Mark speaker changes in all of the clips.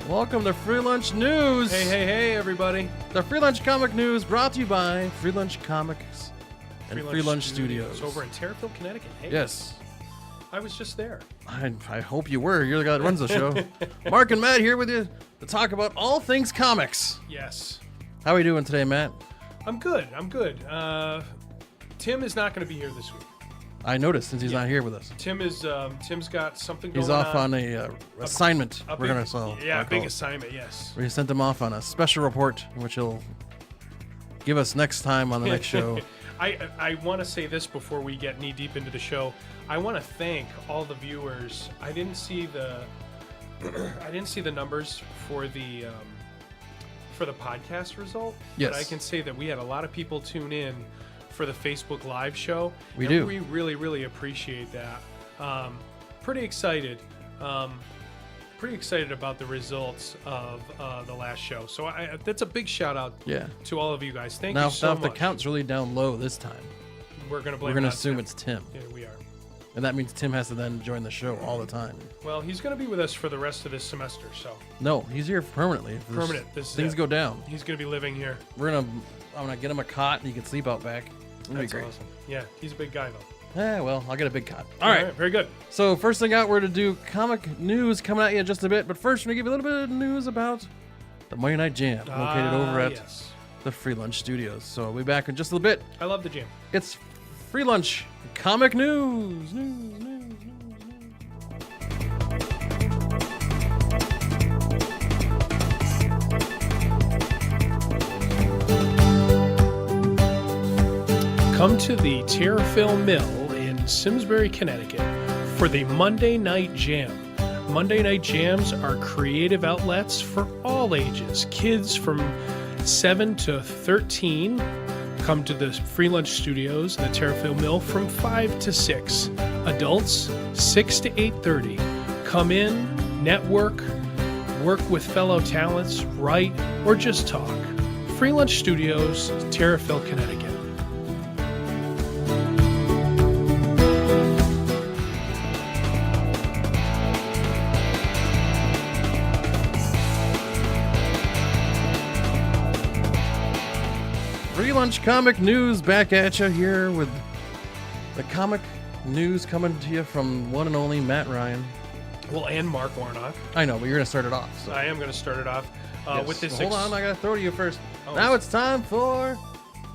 Speaker 1: Welcome to Free Lunch News.
Speaker 2: Hey, everybody.
Speaker 1: The Free Lunch Comic News brought to you by Free Lunch Comics and Free Lunch Studios.
Speaker 2: Over in Terrifield, Connecticut. Hey,
Speaker 1: yes.
Speaker 2: I was just there.
Speaker 1: I hope you were. You're the guy that runs the show. Marc and Matt here with you to talk about all things comics.
Speaker 2: Yes.
Speaker 1: How are we doing today, Matt?
Speaker 2: I'm good. Tim is not going to be here this week.
Speaker 1: I noticed since he's not here with us.
Speaker 2: Tim's got something going on.
Speaker 1: He's off on a assignment.
Speaker 2: A
Speaker 1: big
Speaker 2: assignment, yes.
Speaker 1: We sent him off on a special report, which he'll give us next time on the next show.
Speaker 2: I want to say this before we get knee deep into the show. I want to thank all the viewers. I didn't see the numbers for the podcast result.
Speaker 1: Yes.
Speaker 2: But I can say that we had a lot of people tune in for the Facebook Live show.
Speaker 1: We do.
Speaker 2: We really, really appreciate that. Pretty excited. Pretty excited about the results of the last show. So that's a big shout out to all of you guys. Thank you so much.
Speaker 1: Now, if the count's really down low this time,
Speaker 2: we're going to
Speaker 1: assume it's Tim.
Speaker 2: Yeah, we are.
Speaker 1: And that means Tim has to then join the show all the time.
Speaker 2: Well, he's going to be with us for the rest of this semester, so.
Speaker 1: No, he's here permanently.
Speaker 2: Permanent.
Speaker 1: Things go down.
Speaker 2: He's going to be living here.
Speaker 1: I'm gonna get him a cot and he can sleep out back.
Speaker 2: That's awesome. Yeah, he's a big guy though.
Speaker 1: Yeah, well, I'll get a big cot. All right,
Speaker 2: very good.
Speaker 1: So first thing out, we're to do comic news coming at you in just a bit. But first, we're gonna give you a little bit of news about the Monday Night Jam located over at the Free Lunch Studios. So we'll be back in just a little bit.
Speaker 2: I love the jam.
Speaker 1: It's Free Lunch Comic News.
Speaker 2: Come to the Terrifield Mill in Simsbury, Connecticut for the Monday Night Jam. Monday Night Jams are creative outlets for all ages. Kids from 7 to 13 come to the Free Lunch Studios in the Terrifield Mill from 5 to 6. Adults, 6 to 8:30. Come in, network, work with fellow talents, write, or just talk. Free Lunch Studios, Terrifield, Connecticut.
Speaker 1: Free Lunch Comic News back at you here with the comic news coming to you from one and only Matt Ryan.
Speaker 2: Well, and Mark Warnock.
Speaker 1: I know, but you're going to start it off. So.
Speaker 2: I am going to start it off with this.
Speaker 1: Hold on, I got to throw to you first. Now it's time for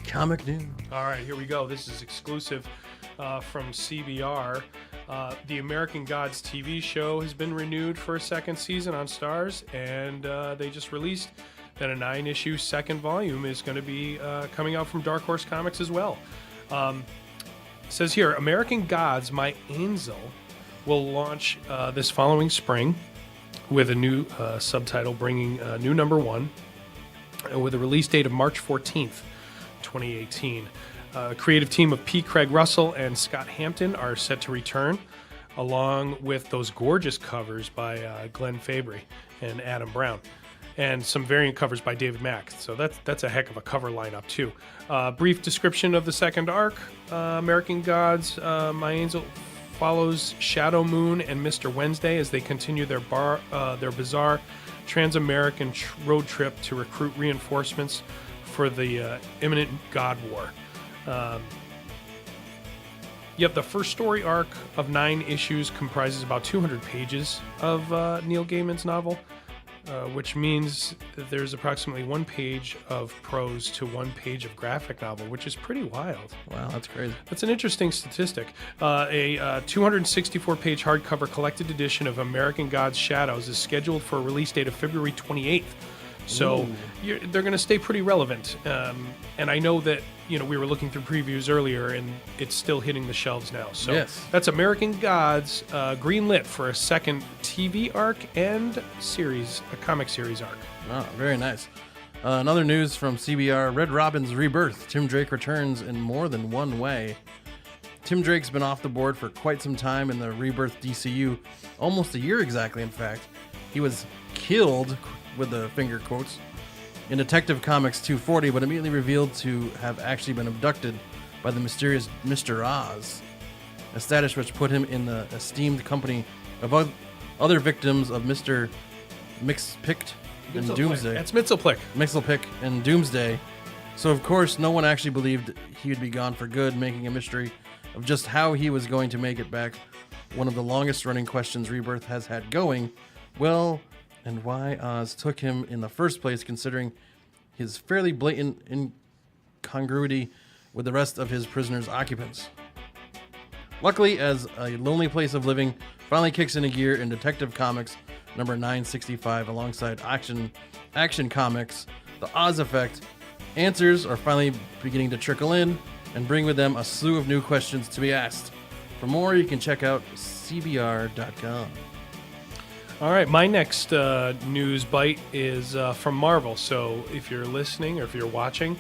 Speaker 1: comic news.
Speaker 2: All right, here we go. This is exclusive from CBR. The American Gods TV show has been renewed for a second season on Starz, and they just released that a 9-issue second volume is going to be coming out from Dark Horse Comics as well. It says here, American Gods, My Angel will launch this following spring with a new subtitle bringing new number 1 with a release date of March 14th, 2018. Creative team of P. Craig Russell and Scott Hampton are set to return, along with those gorgeous covers by Glenn Fabry and Adam Brown, and some variant covers by David Mack. So that's a heck of a cover lineup too. Brief description of the second arc. American Gods, My Angel follows Shadow Moon and Mr. Wednesday as they continue their bizarre trans-American road trip to recruit reinforcements for the imminent God War. The first story arc of 9 issues comprises about 200 pages of Neil Gaiman's novel, which means that there's approximately 1 page of prose to 1 page of graphic novel, which is pretty wild.
Speaker 1: Wow, that's crazy.
Speaker 2: That's an interesting statistic. A 264-page hardcover collected edition of American Gods Shadows is scheduled for a release date of February 28th. So they're going to stay pretty relevant. And I know that, we were looking through previews earlier, and it's still hitting the shelves now. So that's American Gods, greenlit for a second TV arc and series, a comic series arc.
Speaker 1: Oh, very nice. Another news from CBR, Red Robin's Rebirth. Tim Drake returns in more than one way. Tim Drake's been off the board for quite some time in the Rebirth DCU, almost a year exactly, in fact. He was killed, with the finger quotes, in Detective Comics 240, but immediately revealed to have actually been abducted by the mysterious Mr. Oz, a status which put him in the esteemed company of other victims of Mr. Mixpicked and Doomsday.
Speaker 2: That's Mitzelplick.
Speaker 1: Mixelpick and Doomsday. So, of course, no one actually believed he would be gone for good, making a mystery of just how he was going to make it back. One of the longest-running questions Rebirth has had going. Well, and why Oz took him in the first place, considering his fairly blatant incongruity with the rest of his prisoner's occupants. Luckily, as A Lonely Place of Living finally kicks into gear in Detective Comics number 965 alongside Action Comics, The Oz Effect, answers are finally beginning to trickle in and bring with them a slew of new questions to be asked. For more, you can check out cbr.com.
Speaker 2: All right, my next news bite is from Marvel. So if you're listening or if you're watching,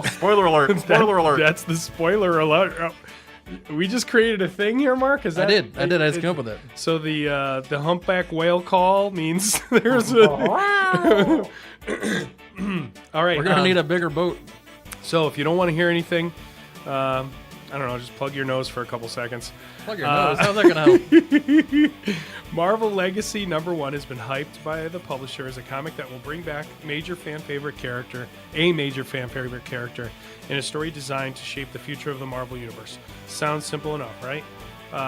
Speaker 1: Spoiler alert! Spoiler alert!
Speaker 2: That's the spoiler alert. We just created a thing here, Mark. Is that?
Speaker 1: I did. I just came up with it.
Speaker 2: So the humpback whale call means there's a. All right,
Speaker 1: We're gonna need a bigger boat.
Speaker 2: So if you don't want to hear anything, I don't know, just plug your nose for a couple seconds.
Speaker 1: Plug your nose. How's that gonna help?
Speaker 2: Marvel Legacy #1 has been hyped by the publisher as a comic that will bring back a major fan favorite character in a story designed to shape the future of the Marvel Universe. Sounds simple enough, right?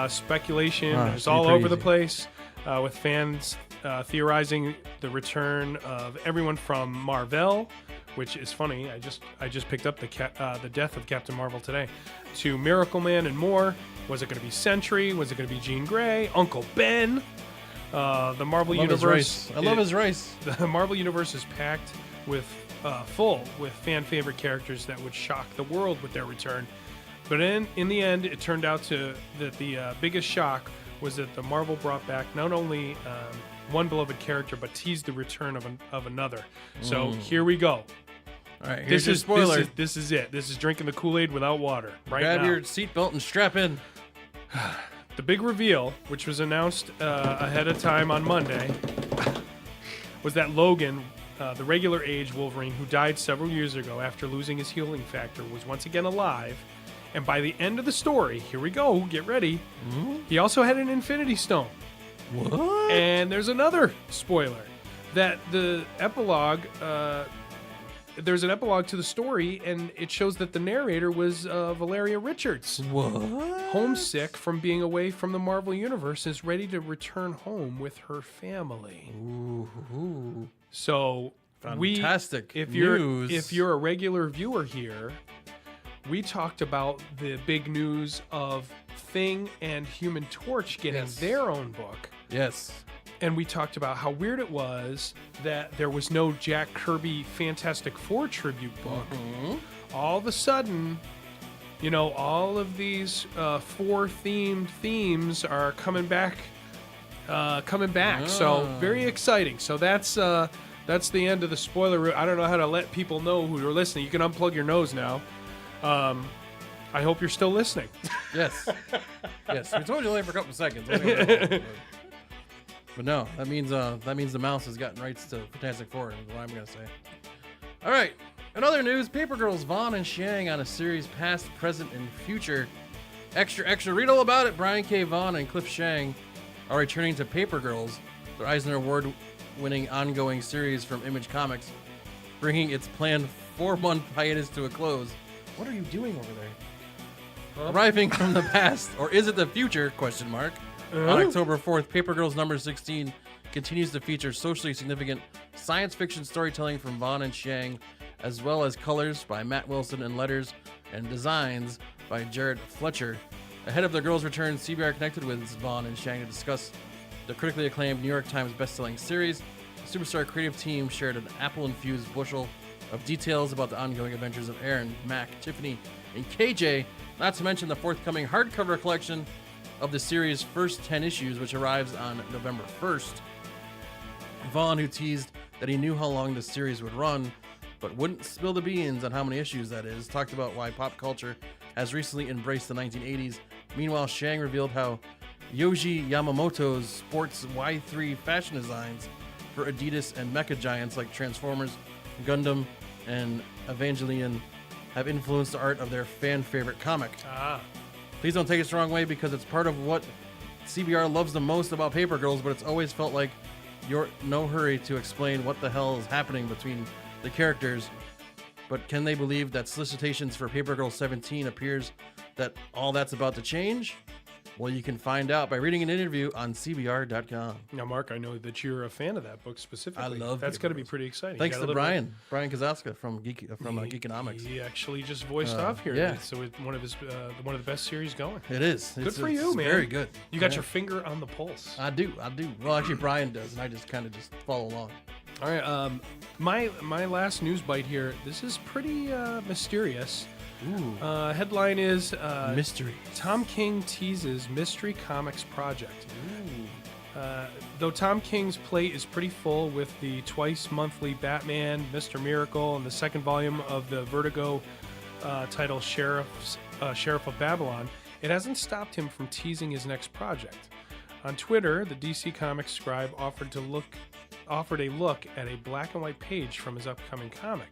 Speaker 2: Speculation is all over the place, with fans theorizing the return of everyone from Marvel, which is funny. I just picked up the death of Captain Marvel today, to Miracle Man and more. Was it going to be Sentry? Was it going to be Jean Grey? Uncle Ben? The Marvel Universe.
Speaker 1: I love his rice.
Speaker 2: The Marvel Universe is packed with full with fan favorite characters that would shock the world with their return. But in the end, it turned out that the biggest shock was that the Marvel brought back not only one beloved character, but teased the return of another. So here we go.
Speaker 1: All right, here's your spoiler.
Speaker 2: This is it. This is drinking the Kool-Aid without water. Right now.
Speaker 1: Grab your seatbelt and strap in.
Speaker 2: The big reveal, which was announced ahead of time on Monday, was that Logan, the regular age Wolverine who died several years ago after losing his healing factor, was once again alive. And by the end of the story, here we go, get ready, he also had an Infinity Stone.
Speaker 1: What?
Speaker 2: And there's another spoiler, that the epilogue, there's an epilogue to the story, and it shows that the narrator was Valeria Richards.
Speaker 1: What?
Speaker 2: Homesick from being away from the Marvel Universe, is ready to return home with her family.
Speaker 1: Ooh.
Speaker 2: So
Speaker 1: Fantastic
Speaker 2: if
Speaker 1: news.
Speaker 2: you're a regular viewer here, we talked about the big news of Thing and Human Torch getting their own book.
Speaker 1: Yes.
Speaker 2: And we talked about how weird it was that there was no Jack Kirby Fantastic Four tribute book. All of a sudden, all of these four themes are coming back. So very exciting. So that's the end of the spoiler. I don't know how to let people know who are listening. You can unplug your nose now. I hope you're still listening.
Speaker 1: Yes. Yes. We told you only for a couple seconds. But no, that means the mouse has gotten rights to Fantastic Four, is what I'm going to say. All right. In other news, Paper Girls Vaughn and Chiang on a series past, present, and future. Extra. Read all about it. Brian K. Vaughan and Cliff Chiang are returning to Paper Girls, their Eisner Award-winning ongoing series from Image Comics, bringing its planned 4-month hiatus to a close. What are you doing over there? Arriving from the past, or is it the future? ? On October 4th, Paper Girls number 16 continues to feature socially significant science fiction storytelling from Vaughn and Chiang, as well as colors by Matt Wilson and letters and designs by Jared Fletcher. Ahead of the girls' return, CBR connected with Vaughn and Chiang to discuss the critically acclaimed New York Times bestselling series. The Superstar creative team shared an apple-infused bushel of details about the ongoing adventures of Aaron, Mac, Tiffany, and KJ, not to mention the forthcoming hardcover collection of the series' first 10 issues, which arrives on November 1st. Vaughn, who teased that he knew how long the series would run, but wouldn't spill the beans on how many issues that is, talked about why pop culture has recently embraced the 1980s. Meanwhile, Chiang revealed how Yoji Yamamoto's sports Y3 fashion designs for Adidas and mecha giants like Transformers, Gundam, and Evangelion have influenced the art of their fan favorite comic. Please don't take it the wrong way, because it's part of what CBR loves the most about Paper Girls, but it's always felt like you're no hurry to explain what the hell is happening between the characters. But can they believe that solicitations for Paper Girl 17 appears that all that's about to change? Well, you can find out by reading an interview on CBR.com.
Speaker 2: Now, Mark, I know that you're a fan of that book specifically.
Speaker 1: I love
Speaker 2: That's
Speaker 1: Paper
Speaker 2: got to be
Speaker 1: Girls.
Speaker 2: pretty exciting.
Speaker 1: Thanks to Brian Kazowska from Geekonomics.
Speaker 2: He actually just voiced off here.
Speaker 1: yeah.
Speaker 2: So it's one of the best series going.
Speaker 1: It is.
Speaker 2: Good for you, man.
Speaker 1: Very good.
Speaker 2: You got your finger on the pulse.
Speaker 1: I do. Well, actually, Brian does, and I just kind of just follow along.
Speaker 2: All right. My last news bite here. This is pretty mysterious.
Speaker 1: Ooh.
Speaker 2: Headline is
Speaker 1: Mystery.
Speaker 2: Tom King teases Mystery Comics project. Though Tom King's plate is pretty full with the twice-monthly Batman, Mr. Miracle, and the second volume of the Vertigo title Sheriff of Babylon, it hasn't stopped him from teasing his next project. On Twitter, the DC Comics scribe offered a look at a black and white page from his upcoming comic.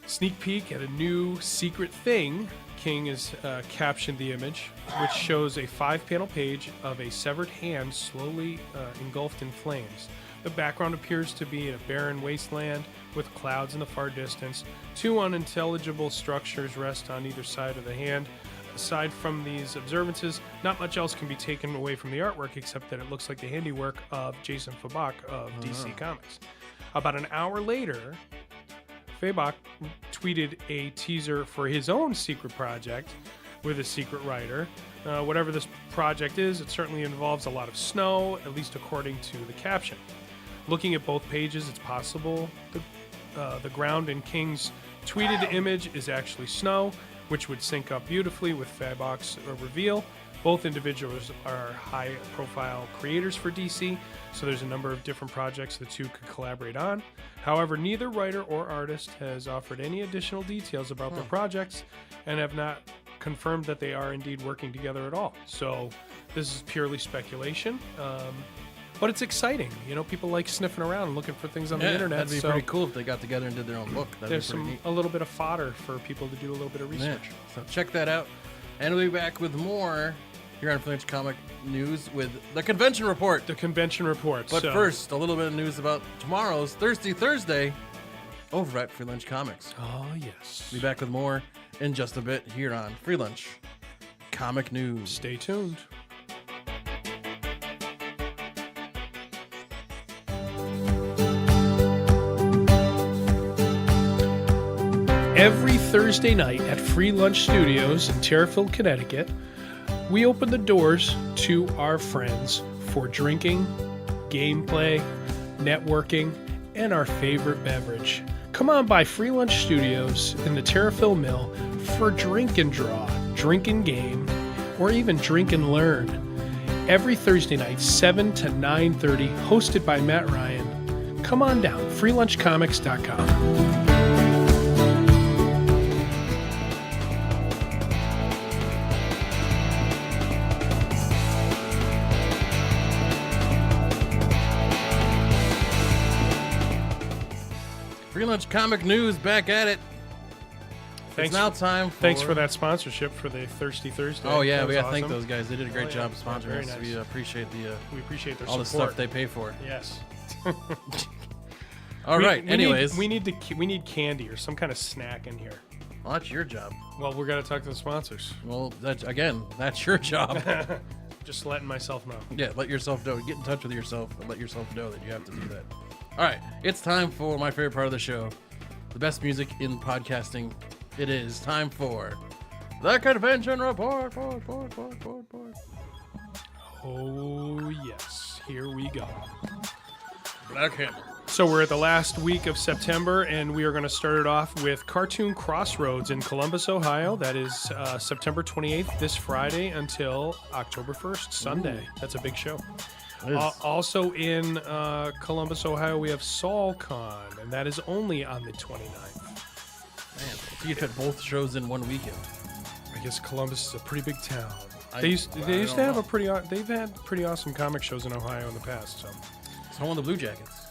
Speaker 2: Sneak peek at a new secret thing, King has captioned the image, which shows a 5-panel page of a severed hand slowly engulfed in flames. The background appears to be a barren wasteland with clouds in the far distance. 2 unintelligible structures rest on either side of the hand. Aside from these observances, not much else can be taken away from the artwork except that it looks like the handiwork of Jason Fabok of DC Comics. About an hour later, Fabok tweeted a teaser for his own secret project with a secret writer. Whatever this project is, it certainly involves a lot of snow, at least according to the caption. Looking at both pages, it's possible the ground in King's tweeted image is actually snow, which would sync up beautifully with Fabok's reveal. Both individuals are high-profile creators for DC, so there's a number of different projects the two could collaborate on. However, neither writer or artist has offered any additional details about their projects and have not confirmed that they are indeed working together at all. So this is purely speculation, but it's exciting. You know, people like sniffing around and looking for things on the internet.
Speaker 1: That'd be pretty cool if they got together and did their own book.
Speaker 2: There's a little bit of fodder for people to do a little bit of research.
Speaker 1: Yeah. So check that out. And we'll be back with more here on Free Lunch Comic News with the Convention Report.
Speaker 2: The Convention Report.
Speaker 1: But first, a little bit of news about tomorrow's Thirsty Thursday over at Free Lunch Comics.
Speaker 2: Oh, yes.
Speaker 1: We'll be back with more in just a bit here on Free Lunch Comic News.
Speaker 2: Stay tuned. Every Thursday night at Free Lunch Studios in Terrifield, Connecticut, we open the doors to our friends for drinking, gameplay, networking, and our favorite beverage. Come on by Free Lunch Studios in the Terrifield Mill for drink and draw, drink and game, or even drink and learn. Every Thursday night, 7 to 9:30, hosted by Matt Ryan. Come on down, freelunchcomics.com.
Speaker 1: Free Lunch Comic News back at it. It's now time for...
Speaker 2: Thanks for that sponsorship for the Thirsty Thursday.
Speaker 1: Oh, yeah,
Speaker 2: That
Speaker 1: we
Speaker 2: was
Speaker 1: got to thank
Speaker 2: awesome.
Speaker 1: those guys. They did a great job sponsoring
Speaker 2: Very
Speaker 1: us.
Speaker 2: nice.
Speaker 1: We appreciate their
Speaker 2: all
Speaker 1: the
Speaker 2: support.
Speaker 1: stuff they pay for.
Speaker 2: Yes.
Speaker 1: All right. Anyways,
Speaker 2: we need candy or some kind of snack in here.
Speaker 1: well, that's your job.
Speaker 2: Well, we're gonna talk to the sponsors.
Speaker 1: Well, that's your job.
Speaker 2: Just letting myself know.
Speaker 1: Yeah, let yourself know. Get in touch with yourself and let yourself know that you have to do that. All right, it's time for my favorite part of the show, the best music in podcasting. It is time for the Convention Report.
Speaker 2: Oh yes, here we go.
Speaker 1: Black Hammer.
Speaker 2: So we're at the last week of September, and we are going to start it off with Cartoon Crossroads in Columbus, Ohio. That is September 28th, this Friday, until October 1st, Sunday. That's a big show. Also in Columbus, Ohio, we have SaulCon, and that is only on the 29th.
Speaker 1: Man, if you had both shows in one weekend.
Speaker 2: I guess Columbus is a pretty big town.
Speaker 1: I
Speaker 2: They used to have
Speaker 1: know.
Speaker 2: they've had pretty awesome comic shows in Ohio in the past. So
Speaker 1: It's home of the Blue Jackets.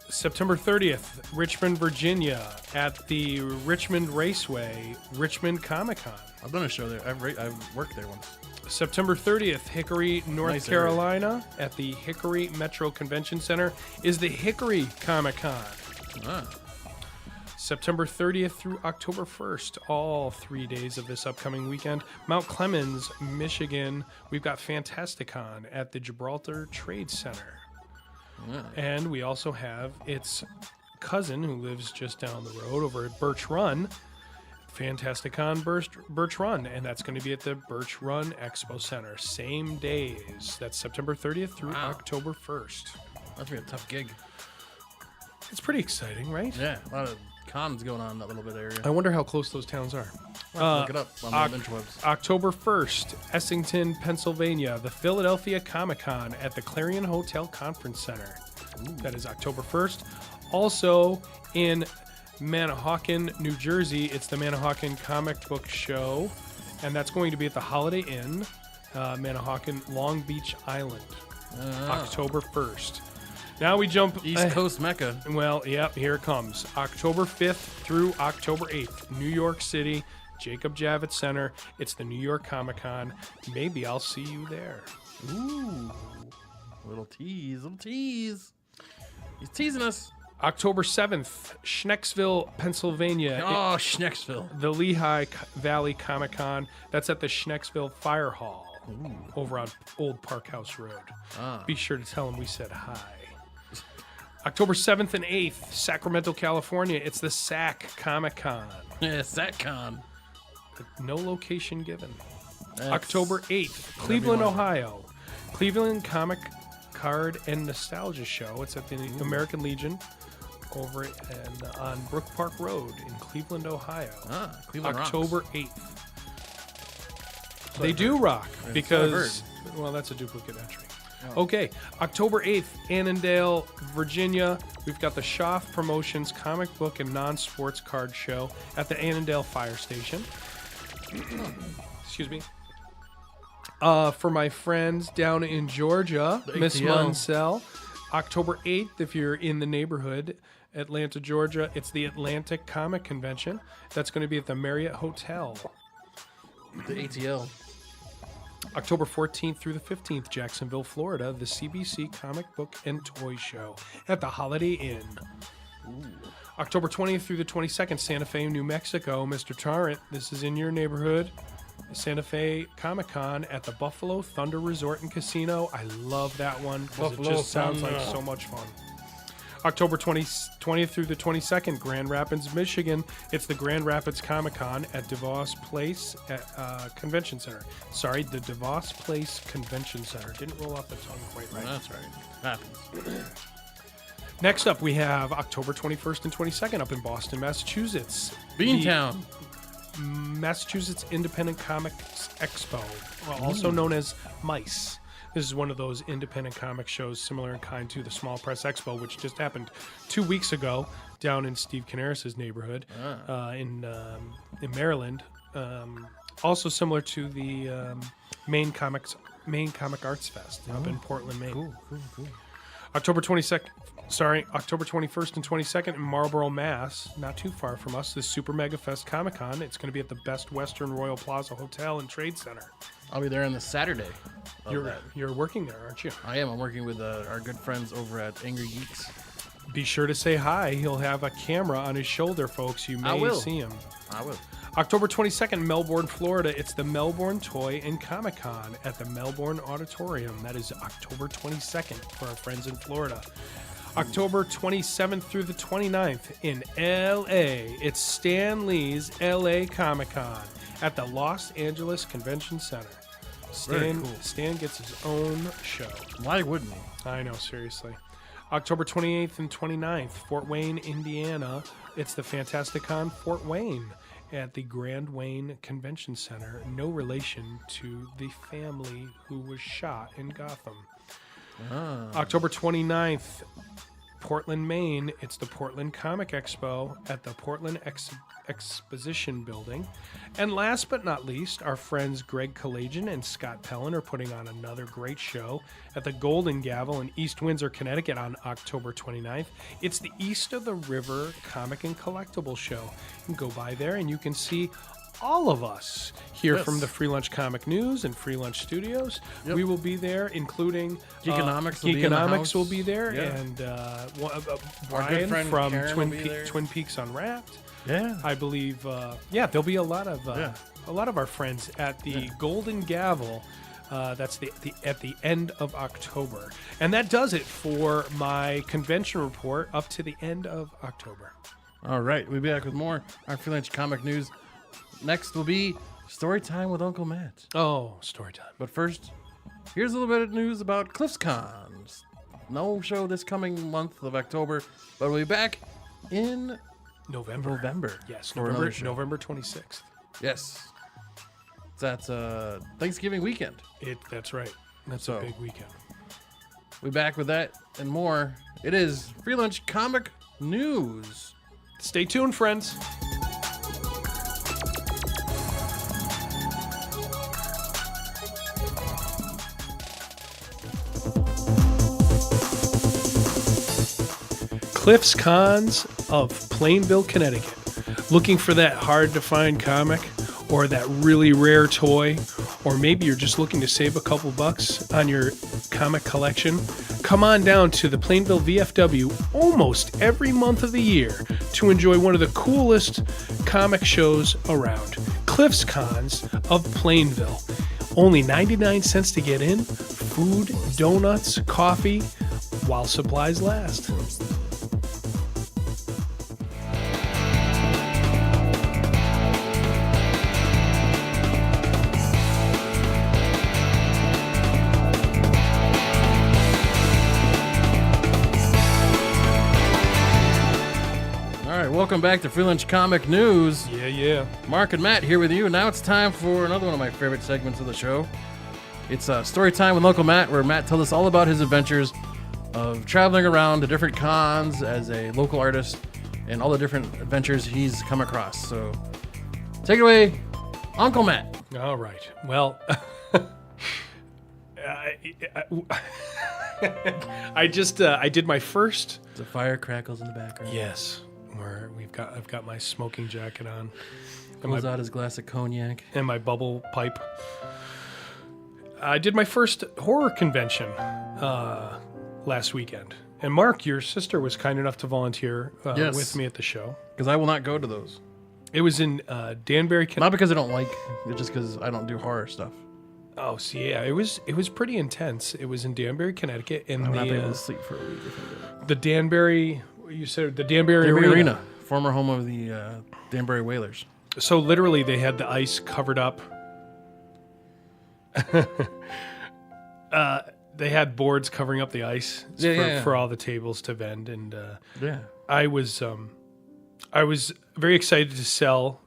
Speaker 2: September 30th, Richmond, Virginia, at the Richmond Raceway, Richmond Comic Con.
Speaker 1: I've done a show there. I've worked there once.
Speaker 2: September 30th, Hickory, North
Speaker 1: Nice
Speaker 2: Carolina, at the Hickory Metro Convention Center, is the Hickory Comic-Con.
Speaker 1: Ah.
Speaker 2: September 30th through October 1st, all 3 days of this upcoming weekend. Mount Clemens, Michigan, we've got Fantasticon at the Gibraltar Trade Center. And we also have its cousin who lives just down the road over at Birch Run, Fantasticon Birch Run, and that's going to be at the Birch Run Expo Center. Same days. That's September 30th through October 1st.
Speaker 1: That's going to be a tough gig.
Speaker 2: It's pretty exciting, right?
Speaker 1: Yeah, a lot of cons going on in that little bit area.
Speaker 2: I wonder how close those towns are.
Speaker 1: Look it up on the interwebs.
Speaker 2: October 1st, Essington, Pennsylvania, the Philadelphia Comic-Con at the Clarion Hotel Conference Center. That is October 1st. Also in Manahawkin, New Jersey, it's the Manahawkin Comic Book Show, and that's going to be at the Holiday Inn, Manahawkin, Long Beach Island, October 1st. Now we jump
Speaker 1: East Coast Mecca.
Speaker 2: Well, yep, here it comes. October 5th through October 8th, New York City, Jacob Javits Center. It's the New York Comic-Con. Maybe I'll see you there.
Speaker 1: Ooh. Little tease. He's teasing us.
Speaker 2: October 7th, Schnecksville, Pennsylvania.
Speaker 1: Oh, Schnecksville.
Speaker 2: The Lehigh Valley Comic-Con. That's at the Schnecksville Fire Hall over on Old Park House Road. Be sure to tell them we said hi. October 7th and 8th, Sacramento, California. It's the SAC Comic-Con.
Speaker 1: Yeah, SACCon.
Speaker 2: No location given.
Speaker 1: That's
Speaker 2: October 8th, Cleveland, Ohio. Cleveland Comic Card and Nostalgia Show. It's at the American Legion over on Brook Park Road in Cleveland, Ohio.
Speaker 1: Cleveland
Speaker 2: October
Speaker 1: rocks.
Speaker 2: 8th. They do rock
Speaker 1: I've
Speaker 2: because, well, that's a duplicate entry. Okay, October 8th, Annandale, Virginia. We've got the Schaff Promotions Comic Book and Non-Sports Card Show at the Annandale Fire Station. Excuse me. For my friends down in Georgia, Miss Munsell, October 8th, if you're in the neighborhood, Atlanta, Georgia, it's the Atlantic Comic Convention. That's going to be at the Marriott Hotel.
Speaker 1: The ATL.
Speaker 2: October 14th through the 15th, Jacksonville, Florida, the CBC Comic Book and Toy Show at the Holiday Inn. October 20th through the 22nd, Santa Fe, New Mexico. Mr. Tarrant, this is in your neighborhood. Santa Fe Comic-Con at the Buffalo Thunder Resort and Casino. I love that one because it just sounds like so much fun. October 20th through the 22nd, Grand Rapids, Michigan. It's the Grand Rapids Comic-Con at DeVos Place Convention Center. Sorry, the DeVos Place Convention Center. Didn't roll off the tongue quite right.
Speaker 1: That's right. Happens.
Speaker 2: Next up, we have October 21st and 22nd up in Boston, Massachusetts.
Speaker 1: Beantown.
Speaker 2: Massachusetts Independent Comics Expo, also known as MICE. This is one of those independent comic shows similar in kind to the Small Press Expo, which just happened 2 weeks ago down in Steve Canaris' neighborhood in Maryland. Also similar to the Maine Comic Arts Fest up in Portland, Maine. Cool. October 21st and 22nd in Marlborough, Mass. Not too far from us, this Super Mega Fest Comic Con. It's going to be at the Best Western Royal Plaza Hotel and Trade Center.
Speaker 1: I'll be there on the Saturday.
Speaker 2: You're working there, aren't you?
Speaker 1: I am. I'm working with our good friends over at Angry Geeks.
Speaker 2: Be sure to say hi. He'll have a camera on his shoulder, folks. You may see him.
Speaker 1: I will.
Speaker 2: October 22nd, Melbourne, Florida. It's the Melbourne Toy and Comic Con at the Melbourne Auditorium. That is October 22nd for our friends in Florida. October 27th through the 29th in L.A. It's Stan Lee's L.A. Comic Con at the Los Angeles Convention Center. Stan gets his own show.
Speaker 1: Why wouldn't he?
Speaker 2: I know, seriously. October 28th and 29th, Fort Wayne, Indiana. It's the Fantasticon Fort Wayne at the Grand Wayne Convention Center. No relation to the family who was shot in Gotham. October 29th, Portland, Maine. It's the Portland Comic Expo at the Portland Exposition Building. And last but not least, our friends Greg Kalajian and Scott Pellin are putting on another great show at the Golden Gavel in East Windsor, Connecticut on October 29th. It's the East of the River Comic and Collectible Show. You can go by there and you can see all of us here
Speaker 1: Yes.
Speaker 2: from the Free Lunch Comic News and Free Lunch Studios.
Speaker 1: Yep.
Speaker 2: We will be there, including
Speaker 1: Geekonomics will be in the house.
Speaker 2: Geekonomics will be there,
Speaker 1: Yeah.
Speaker 2: and
Speaker 1: Our
Speaker 2: Brian
Speaker 1: good friend
Speaker 2: from
Speaker 1: Karen will be there.
Speaker 2: Twin Peaks Unwrapped.
Speaker 1: Yeah.
Speaker 2: I believe, there'll be a lot of our friends at the Golden Gavel. That's at the end of October, and that does it for my convention report up to the end of October.
Speaker 1: All right, we'll be back with more our Free Lunch Comic News. Next will be Story Time with Uncle Matt.
Speaker 2: Oh, story time!
Speaker 1: But first, here's a little bit of news about CliffsCon. No show this coming month of October, but we'll be back in
Speaker 2: November. Yes,
Speaker 1: for another show.
Speaker 2: November 26th.
Speaker 1: Yes. That's Thanksgiving weekend.
Speaker 2: That's right. That's
Speaker 1: So-
Speaker 2: a big weekend.
Speaker 1: We'll be back with that and more. It is Free Lunch Comic News.
Speaker 2: Stay tuned, friends. Cliff's Cons of Plainville, Connecticut. Looking for that hard-to-find comic or that really rare toy, or maybe you're just looking to save a couple bucks on your comic collection? Come on down to the Plainville VFW almost every month of the year to enjoy one of the coolest comic shows around. Cliff's Cons of Plainville. Only 99 cents to get in, food, donuts, coffee, while supplies last.
Speaker 1: Welcome back to Free Lunch Comic News.
Speaker 2: Yeah.
Speaker 1: Marc and Matt here with you. Now it's time for another one of my favorite segments of the show. It's Story Time with Uncle Matt, where Matt tells us all about his adventures of traveling around to different cons as a local artist and all the different adventures he's come across. So take it away, Uncle Matt.
Speaker 2: All right. Well, I did my first.
Speaker 1: The fire crackles in the background.
Speaker 2: Yes, where I've got my smoking jacket on,
Speaker 1: Pulls out his glass of cognac
Speaker 2: and my bubble pipe. I did my first horror convention last weekend, and Mark, your sister, was kind enough to volunteer
Speaker 1: Yes.
Speaker 2: with me at the show.
Speaker 1: because I will not go to those.
Speaker 2: It was in Danbury, Connecticut.
Speaker 1: Not because I don't like it, just because I don't do horror stuff.
Speaker 2: Oh, see, yeah, it was pretty intense. It was in Danbury, Connecticut, in
Speaker 1: I'm not able to sleep for a week if I do.
Speaker 2: the Danbury. You said the Danbury
Speaker 1: Danbury
Speaker 2: Arena.
Speaker 1: Arena, former home of the Danbury Whalers.
Speaker 2: So literally, they had the ice covered up. They had boards covering up the ice for all the tables to vend, and
Speaker 1: Yeah.
Speaker 2: I was very excited to sell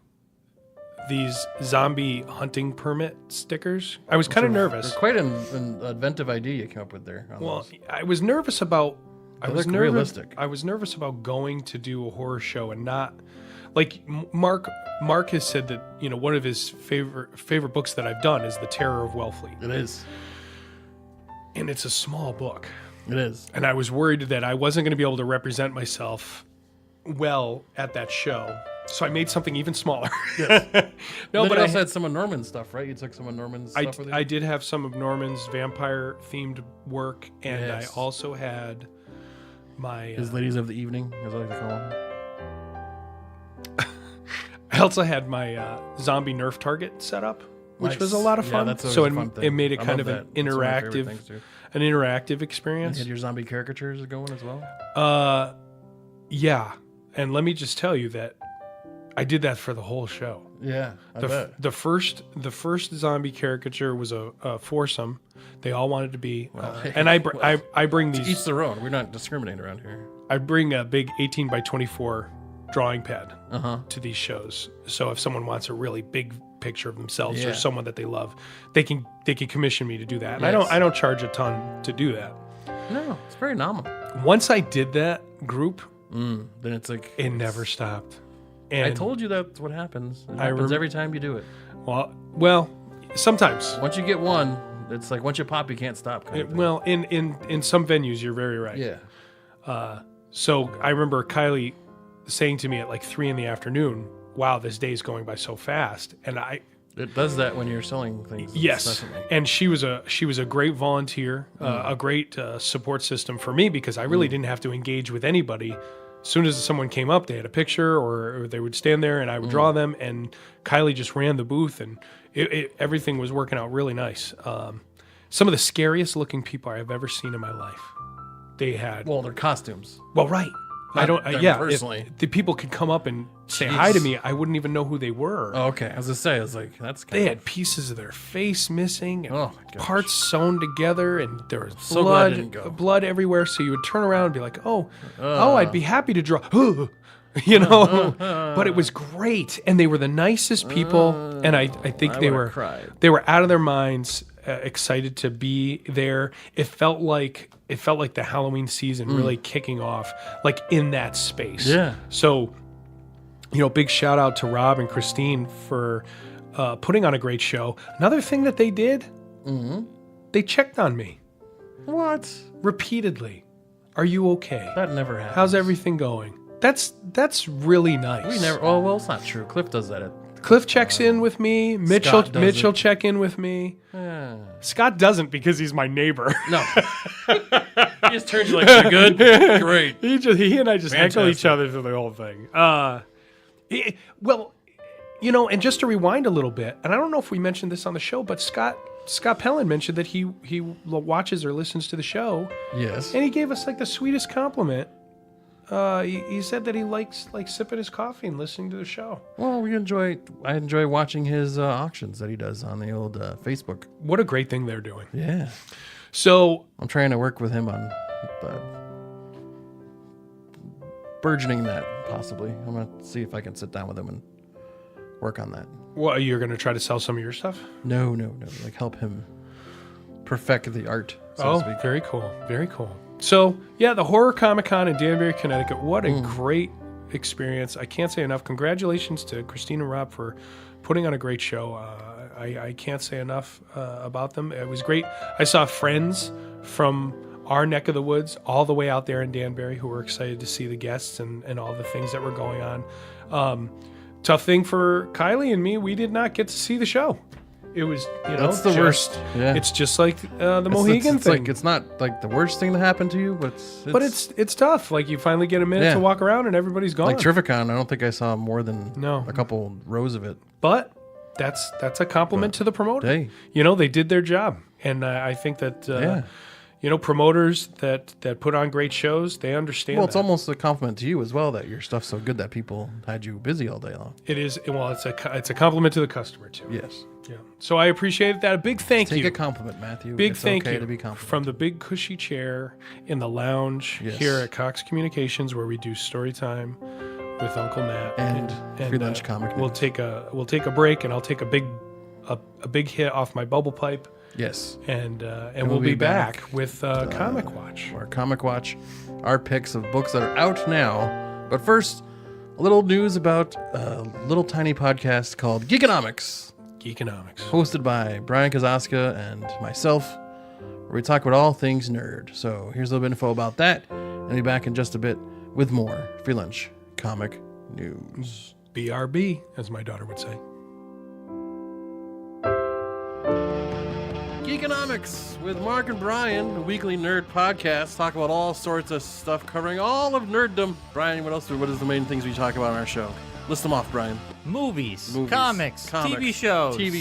Speaker 2: these zombie hunting permit stickers. I was kind of nervous.
Speaker 1: They're quite an inventive idea you came up with there. On
Speaker 2: Well,
Speaker 1: those.
Speaker 2: I was nervous about. I
Speaker 1: They
Speaker 2: was
Speaker 1: look
Speaker 2: nervous.
Speaker 1: realistic.
Speaker 2: I was nervous about going to do a horror show and not like Mark. Mark has said that one of his favorite books that I've done is The Terror of Wellfleet,
Speaker 1: It is.
Speaker 2: and it's a small book.
Speaker 1: It is.
Speaker 2: And I was worried that I wasn't going to be able to represent myself well at that show, so I made something even smaller.
Speaker 1: Yes.
Speaker 2: No,
Speaker 1: Then
Speaker 2: but
Speaker 1: you
Speaker 2: I
Speaker 1: also had some of Norman's stuff, right? You took some of Norman's stuff with you?
Speaker 2: I did have some of Norman's vampire themed work, and
Speaker 1: Yes.
Speaker 2: I also had my
Speaker 1: His ladies of the evening, as I like to call them.
Speaker 2: I also had my zombie Nerf target set up, which
Speaker 1: Nice.
Speaker 2: was a lot of
Speaker 1: Yeah,
Speaker 2: fun.
Speaker 1: that's always
Speaker 2: So
Speaker 1: a fun thing.
Speaker 2: it made it
Speaker 1: I
Speaker 2: kind
Speaker 1: love
Speaker 2: of
Speaker 1: that.
Speaker 2: an
Speaker 1: That's one of my favorite
Speaker 2: interactive,
Speaker 1: things, too.
Speaker 2: an interactive
Speaker 1: You
Speaker 2: experience.
Speaker 1: had your zombie caricatures going as well?
Speaker 2: Yeah, and let me just tell you that I did that for the whole show.
Speaker 1: Yeah, I bet.
Speaker 2: The first zombie caricature was a foursome. They all wanted to be, and I bring
Speaker 1: To each
Speaker 2: these.
Speaker 1: their own. We're not discriminating around here.
Speaker 2: I bring a big 18 by 24 drawing pad
Speaker 1: Uh-huh.
Speaker 2: to these shows. So if someone wants a really big picture of themselves
Speaker 1: Yeah.
Speaker 2: or someone that they love, they can commission me to do that. And
Speaker 1: Yes.
Speaker 2: I don't charge a ton to do that.
Speaker 1: No, it's very nominal.
Speaker 2: Once I did that group,
Speaker 1: Then it's like...
Speaker 2: it never stopped. And
Speaker 1: I told you that's what happens. It
Speaker 2: I
Speaker 1: happens
Speaker 2: rem-
Speaker 1: every time you do it.
Speaker 2: well, sometimes.
Speaker 1: Once you get one, it's like once you pop, you can't stop. Kind of thing.
Speaker 2: Well, in some venues, you're very right.
Speaker 1: Yeah.
Speaker 2: So I remember Kylie saying to me at like 3 p.m, wow, this day is going by so fast. And
Speaker 1: It does that when you're selling things.
Speaker 2: yes,
Speaker 1: incessantly.
Speaker 2: and she was a great volunteer, a great support system for me, because I really didn't have to engage with anybody. As soon as someone came up, they had a picture, or they would stand there, and I would draw them. And Kylie just ran the booth, and everything was working out really nice. Some of the scariest looking people I've ever seen in my life. They had
Speaker 1: Well, their costumes.
Speaker 2: well, right. I
Speaker 1: Not
Speaker 2: don't.
Speaker 1: them
Speaker 2: Yeah,
Speaker 1: personally.
Speaker 2: if the people could come up and say
Speaker 1: Jeez.
Speaker 2: hi to me, I wouldn't even know who they were.
Speaker 1: Oh, okay. I was gonna say, I was like, that's kind
Speaker 2: They had pieces of their face missing, and
Speaker 1: Oh, my gosh.
Speaker 2: parts sewn together, and there was
Speaker 1: So glad I didn't
Speaker 2: blood,
Speaker 1: go.
Speaker 2: blood everywhere. So you would turn around and be like, "Oh, I'd be happy to draw," you know. But it was great, and they were the nicest people, and I think
Speaker 1: I
Speaker 2: they
Speaker 1: would've
Speaker 2: were
Speaker 1: cried.
Speaker 2: they were out of their minds, excited to be there. It felt like the Halloween season really kicking off, like in that space.
Speaker 1: Yeah.
Speaker 2: So, big shout out to Rob and Christine for putting on a great show. Another thing that they did, they checked on me
Speaker 1: What?
Speaker 2: repeatedly. Are you okay?
Speaker 1: That never happened.
Speaker 2: How's everything going? That's really nice.
Speaker 1: We never. Oh, well, it's not true. Cliff does that.
Speaker 2: Cliff checks in with me. Mitchell
Speaker 1: Scott does
Speaker 2: Mitchell
Speaker 1: it.
Speaker 2: check in with me.
Speaker 1: Yeah.
Speaker 2: Scott doesn't, because he's my neighbor.
Speaker 1: No. He just turns you like, "You good? Great."
Speaker 2: He and I just heckle each
Speaker 1: Fantastic.
Speaker 2: other through the whole thing. Well, and just to rewind a little bit, and I don't know if we mentioned this on the show, but Scott Pellin mentioned that he watches or listens to the show,
Speaker 1: Yes.
Speaker 2: and he gave us like the sweetest compliment. He said that he likes like sipping his coffee and listening to the show.
Speaker 1: Well, I enjoy watching his auctions that he does on the old Facebook.
Speaker 2: What a great thing they're doing.
Speaker 1: Yeah.
Speaker 2: So
Speaker 1: I'm trying to work with him on burgeoning that, possibly. I'm going to see if I can sit down with him and work on that.
Speaker 2: what, you're going to try to sell some of your stuff?
Speaker 1: No. Like, help him perfect the art, so to speak.
Speaker 2: Very cool. Very cool. So, yeah, the Horror Comic Con in Danbury, Connecticut. What a great experience. I can't say enough. Congratulations to Christine and Rob for putting on a great show. I can't say enough about them. It was great. I saw friends from our neck of the woods all the way out there in Danbury who were excited to see the guests and all the things that were going on. Tough thing for Kylie and me, we did not get to see the show. It was,
Speaker 1: That's the worst. Yeah.
Speaker 2: It's just like the Mohegan
Speaker 1: it's
Speaker 2: thing.
Speaker 1: Like, it's not like the worst thing that happened to you, but
Speaker 2: it's tough. Like, you finally get a minute
Speaker 1: Yeah.
Speaker 2: to walk around and everybody's gone.
Speaker 1: like Terrificon. I don't think I saw more than
Speaker 2: No.
Speaker 1: a couple rows of it.
Speaker 2: But that's a compliment to the promoter.
Speaker 1: Hey.
Speaker 2: They did their job, and I think that promoters that put on great shows, they understand.
Speaker 1: Well, it's
Speaker 2: that.
Speaker 1: almost a compliment to you as well that your stuff's so good that people had you busy all day long.
Speaker 2: It is. Well, it's a compliment to the customer too.
Speaker 1: Yes.
Speaker 2: Yeah. So I appreciate that. A big thank
Speaker 1: Take
Speaker 2: you.
Speaker 1: a compliment, Matthew.
Speaker 2: Big
Speaker 1: it's
Speaker 2: thank
Speaker 1: okay
Speaker 2: you
Speaker 1: to be complimented.
Speaker 2: from the big cushy chair in the lounge
Speaker 1: Yes.
Speaker 2: here at Cox Communications, where we do story time with Uncle Matt
Speaker 1: And Free Lunch Comic
Speaker 2: We'll
Speaker 1: News.
Speaker 2: take a break, and I'll take a big hit off my bubble pipe,
Speaker 1: Yes.
Speaker 2: and we'll be back with Comic Watch.
Speaker 1: Our Comic Watch, our picks of books that are out now. But first, a little news about a little tiny podcast called Geekonomics,
Speaker 2: Geekonomics.
Speaker 1: hosted by Brian Kazaska and myself, where we talk about all things nerd. So here's a little bit of info about that, and we'll be back in just a bit with more Free Lunch Comic News.
Speaker 2: BRB, as my daughter would say.
Speaker 1: Geekonomics with Mark and Brian, a weekly nerd podcast, talk about all sorts of stuff covering all of nerddom. Brian, what is the main things we talk about on our show? List them off, Brian.
Speaker 3: Movies, comics, TV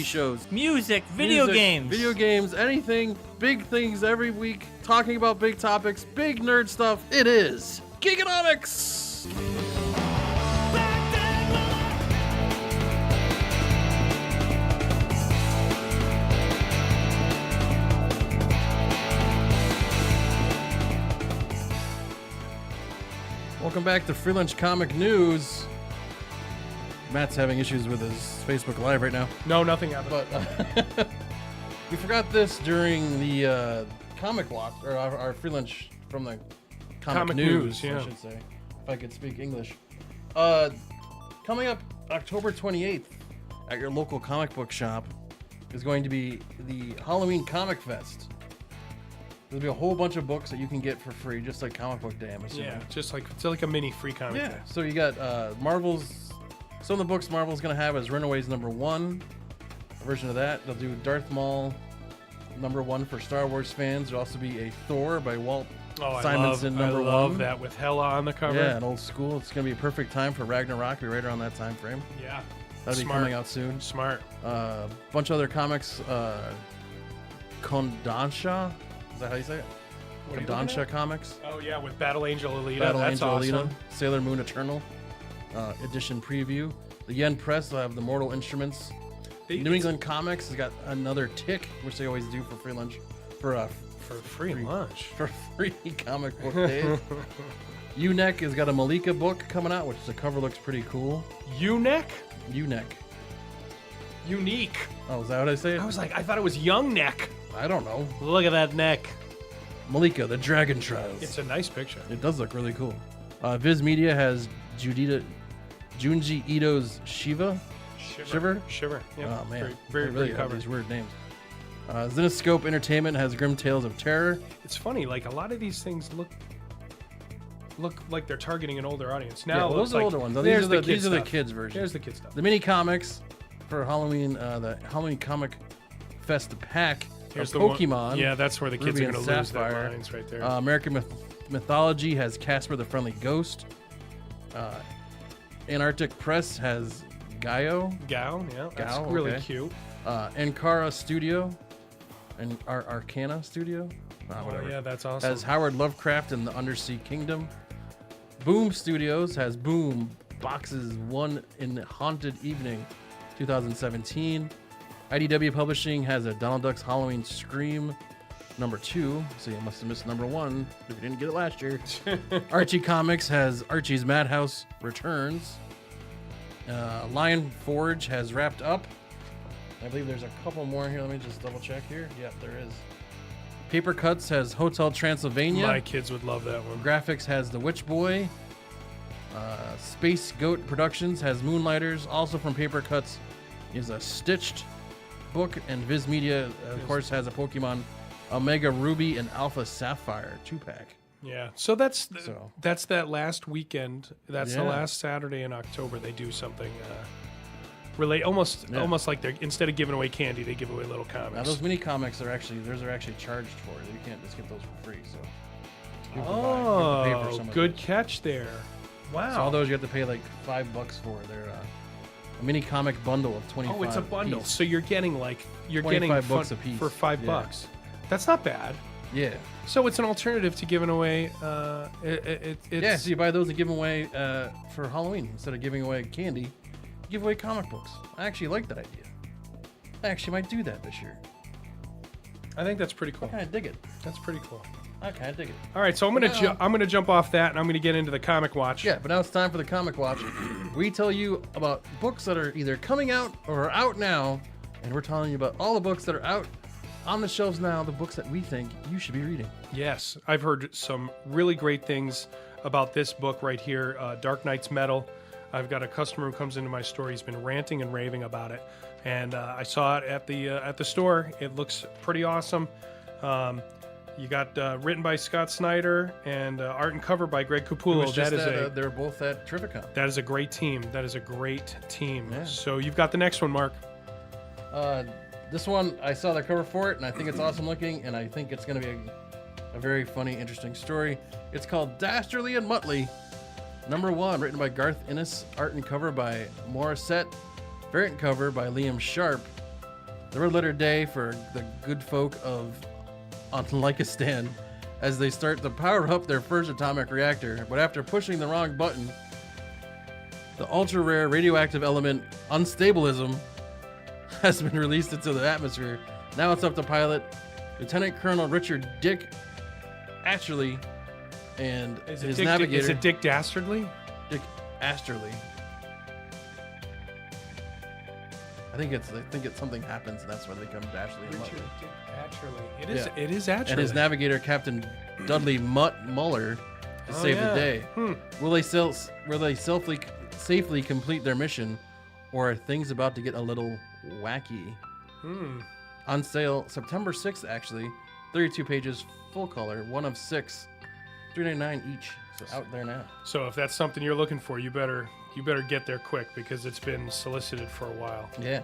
Speaker 3: shows, music, video games,
Speaker 1: anything, big things every week, talking about big topics, big nerd stuff. It is Geekonomics! Welcome back to Free Lunch Comic News. Matt's having issues with his Facebook Live right now.
Speaker 2: No, nothing happened.
Speaker 1: But we forgot this during the comic block, or our free lunch from the comic news,
Speaker 2: yeah.
Speaker 1: I should say, if I could speak English. Coming up October 28th at your local comic book shop is going to be the Halloween Comic Fest. There'll be a whole bunch of books that you can get for free, just like Comic Book Day, I'm assuming.
Speaker 2: Yeah, it's like a mini free comic.
Speaker 1: Yeah.
Speaker 2: day.
Speaker 1: So you got Marvel's Some of the books Marvel's going to have is Runaways #1, a version of that. They'll do Darth Maul #1 for Star Wars fans. There'll also be a Thor by Walt Simonson
Speaker 2: I
Speaker 1: #1.
Speaker 2: love that with Hela on the cover.
Speaker 1: Yeah, an old school. It's going to be a perfect time for Ragnarok. Be right around that time frame.
Speaker 2: Yeah.
Speaker 1: That'll be coming out soon.
Speaker 2: Smart.
Speaker 1: Bunch of other comics. Kondansha. Is that how you say it? Kondansha Comics.
Speaker 2: Oh, yeah, with Battle Angel Alita.
Speaker 1: Battle
Speaker 2: That's
Speaker 1: Angel
Speaker 2: awesome.
Speaker 1: Alita. Sailor Moon Eternal edition preview. The Yen Press will have the Mortal Instruments. New England Comics has got another Tick, which they always do for free lunch. For
Speaker 2: free lunch.
Speaker 1: For free comic book days. UNEC has got a Malika book coming out, which the cover looks pretty cool.
Speaker 2: UNEC?
Speaker 1: UNEC.
Speaker 2: Unique.
Speaker 1: Oh, is that what I say?
Speaker 2: I was like, I thought it was Young Neck.
Speaker 1: I don't know.
Speaker 2: Look at that neck.
Speaker 1: Malika, the Dragon Trials.
Speaker 2: It's a nice picture.
Speaker 1: It does look really cool. Viz Media has Junji Ito's Shiver.
Speaker 2: Shiver. Yeah.
Speaker 1: Oh, man.
Speaker 2: Very
Speaker 1: really
Speaker 2: cover.
Speaker 1: These weird names. Zenescope Entertainment has Grim Tales of Terror.
Speaker 2: It's funny, like a lot of these things look like they're targeting an older audience.
Speaker 1: Yeah,
Speaker 2: Now
Speaker 1: those are
Speaker 2: like,
Speaker 1: older ones.
Speaker 2: These
Speaker 1: These are the kids' version.
Speaker 2: There's the kid stuff.
Speaker 1: The mini comics for Halloween, the Halloween Comic Fest pack.
Speaker 2: Here's
Speaker 1: of
Speaker 2: the
Speaker 1: Pokemon.
Speaker 2: One. Yeah, that's where the kids
Speaker 1: Ruby
Speaker 2: are going
Speaker 1: and
Speaker 2: to lose their
Speaker 1: Sapphire.
Speaker 2: minds right there.
Speaker 1: American Mythology has Casper the Friendly Ghost. Antarctic Press has Gaio.
Speaker 2: Gao, yeah, that's
Speaker 1: Gao,
Speaker 2: really
Speaker 1: okay.
Speaker 2: cute.
Speaker 1: Ankara Studio and Arcana Studio. Whatever.
Speaker 2: Yeah, that's awesome.
Speaker 1: Has Howard Lovecraft and the Undersea Kingdom. Boom Studios has Boom Boxes 1 in the Haunted Evening 2017. IDW Publishing has a Donald Duck's Halloween Scream #2. So you must have missed #1 if you didn't get it last year. Archie Comics has Archie's Madhouse Returns. Lion Forge has wrapped up. I believe there's a couple more here. Let me just double check here. Yep, there is. Paper Cuts has Hotel Transylvania.
Speaker 2: My kids would love that one.
Speaker 1: Graphics has The Witch Boy. Space Goat Productions has Moonlighters. Also from Paper Cuts is a Stitched book. And Viz Media, of course, has a Pokemon Omega Ruby and Alpha Sapphire 2-pack.
Speaker 2: Yeah, so that's that last weekend. That's the
Speaker 1: Yeah.
Speaker 2: last Saturday in October. They do something almost like they're instead of giving away candy, they give away little comics.
Speaker 1: Now those mini comics are actually charged for. You can't just get those for free. So you have to pay for some of
Speaker 2: good
Speaker 1: those.
Speaker 2: catch there. Wow.
Speaker 1: So all those you have to pay like $5 for. They're a mini comic bundle of 25.
Speaker 2: Oh, it's a bundle.
Speaker 1: Piece.
Speaker 2: So you're getting
Speaker 1: $25 a piece.
Speaker 2: for $5. That's not bad.
Speaker 1: Yeah.
Speaker 2: So it's an alternative to giving away.
Speaker 1: Yeah, so you buy those and give them away for Halloween instead of giving away candy. You give away comic books. I actually like that idea. I actually might do that this year.
Speaker 2: I think that's pretty cool.
Speaker 1: I kind of dig it.
Speaker 2: That's pretty cool.
Speaker 1: I kind of dig it.
Speaker 2: All right, so I'm gonna jump off that and I'm gonna get into the comic watch.
Speaker 1: Yeah, but now it's time for the comic watch. We tell you about books that are either coming out or are out now, and we're telling you about all the books that are out on the shelves now, the books that we think you should be reading.
Speaker 2: Yes, I've heard some really great things about this book right here, Dark Knight's Metal. I've got a customer who comes into my store. He's been ranting and raving about it, and I saw it at the store. It looks pretty awesome. You got written by Scott Snyder and art and cover by Greg Capullo.
Speaker 1: They're both at Terrificon.
Speaker 2: That is a great team. That is a great team.
Speaker 1: Yeah.
Speaker 2: So you've got the next one, Mark.
Speaker 1: This one, I saw the cover for it, and I think it's awesome looking, and I think it's going to be a very funny, interesting story. It's called Dastardly and Muttley, #1, written by Garth Ennis, art and cover by Morissette, variant cover by Liam Sharp. The red letter day for the good folk of Unlikistan as they start to power up their first atomic reactor, but after pushing the wrong button, the ultra-rare radioactive element Unstabilism has been released into the atmosphere. Now it's up to pilot Lieutenant Colonel Richard Dick Asherley and his navigator.
Speaker 2: Is it Dick Dastardly?
Speaker 1: Dick Asherley. I think it's something happens, and that's why they become Asherley and
Speaker 2: Richard
Speaker 1: Muttley.
Speaker 2: Dick Asherley.
Speaker 1: Yeah.
Speaker 2: It is Asherley.
Speaker 1: And his navigator, Captain Dudley Muller, to save the day. Will they safely complete their mission, or are things about to get a little wacky? On sale September 6th, actually. 32 pages, full color, 1 of 6. $3.99 each. So out there now.
Speaker 2: So if that's something you're looking for, you better get there quick because it's been solicited for a while.
Speaker 1: Yeah.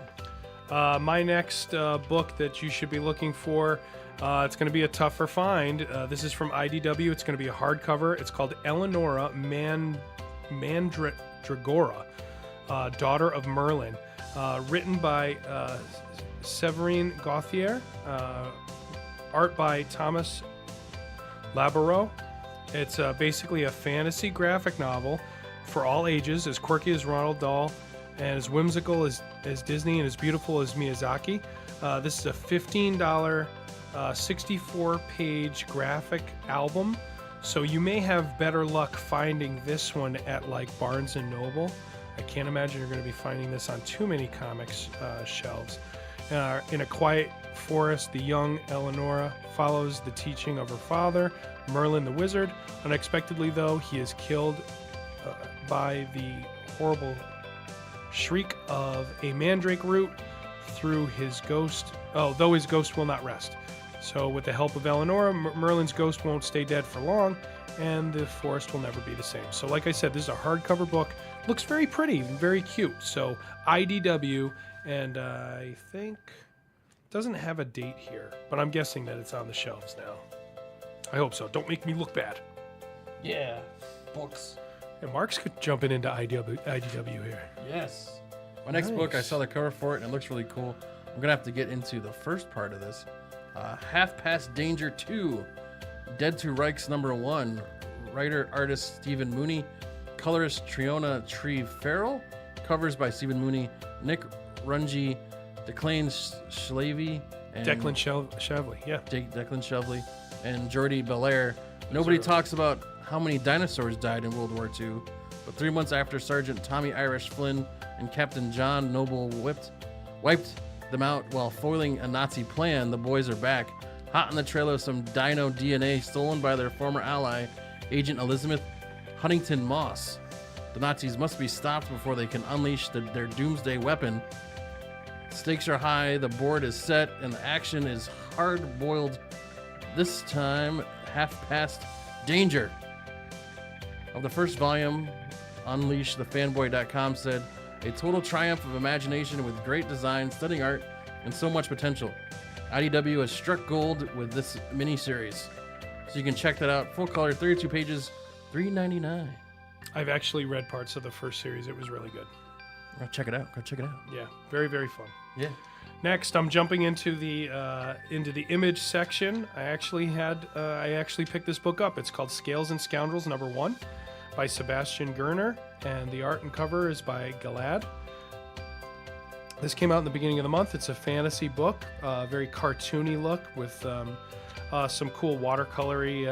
Speaker 2: My next book that you should be looking for, it's going to be a tougher find. This is from IDW. It's going to be a hardcover. It's called Eleonora Mandragora, Daughter of Merlin, written by Séverine Gauthier, art by Thomas Laboureau. It's basically a fantasy graphic novel for all ages, as quirky as Ronald Dahl and as whimsical as Disney and as beautiful as Miyazaki. This is a $15, 64-page graphic album, so you may have better luck finding this one at like Barnes & Noble. I can't imagine you're going to be finding this on too many comics shelves. In a quiet forest, the young Eleonora follows the teaching of her father, Merlin the wizard. Unexpectedly, though, he is killed by the horrible shriek of a mandrake root through his ghost. Oh, though his ghost will not rest. So with the help of Eleonora, Merlin's ghost won't stay dead for long, and the forest will never be the same. So like I said, this is a hardcover book. Looks very pretty and very cute. So IDW, and I think it doesn't have a date here, but I'm guessing that it's on the shelves now. I hope so. Don't make me look bad.
Speaker 1: Yeah. Books.
Speaker 2: And Mark's jumping into IDW here.
Speaker 1: Yes. My next book, I saw the cover for it, and it looks really cool. I'm going to have to get into the first part of this. Half Past Danger 2, Dead to Rights #1, writer-artist Stephen Mooney, colorist Triona Tree Farrell, covers by Stephen Mooney, Nick Runge, Declan Shavley, and
Speaker 2: Declan Shavley, yeah.
Speaker 1: Declan Shavley, and Jordi Belair. Nobody talks about how many dinosaurs died in World War II, but 3 months after Sergeant Tommy Irish Flynn and Captain John Noble wiped them out while foiling a Nazi plan, the boys are back, hot on the trail of some dino DNA stolen by their former ally, Agent Elizabeth Huntington Moss. The Nazis must be stopped before they can unleash their doomsday weapon. Stakes are high, the board is set, and the action is hard-boiled. This time, Half Past Danger. Of the first volume, UnleashTheFanboy.com said, a total triumph of imagination with great design, stunning art, and so much potential. IDW has struck gold with this miniseries. So you can check that out. Full color, 32 pages, $3.99.
Speaker 2: I've actually read parts of the first series. It was really good.
Speaker 1: Go check it out.
Speaker 2: Yeah, very, very fun.
Speaker 1: Yeah.
Speaker 2: Next, I'm jumping into the image section. I actually picked this book up. It's called Scales and Scoundrels #1 by Sebastian Gerner, and the art and cover is by Galad. This came out in the beginning of the month. It's a fantasy book, very cartoony look with some cool watercolory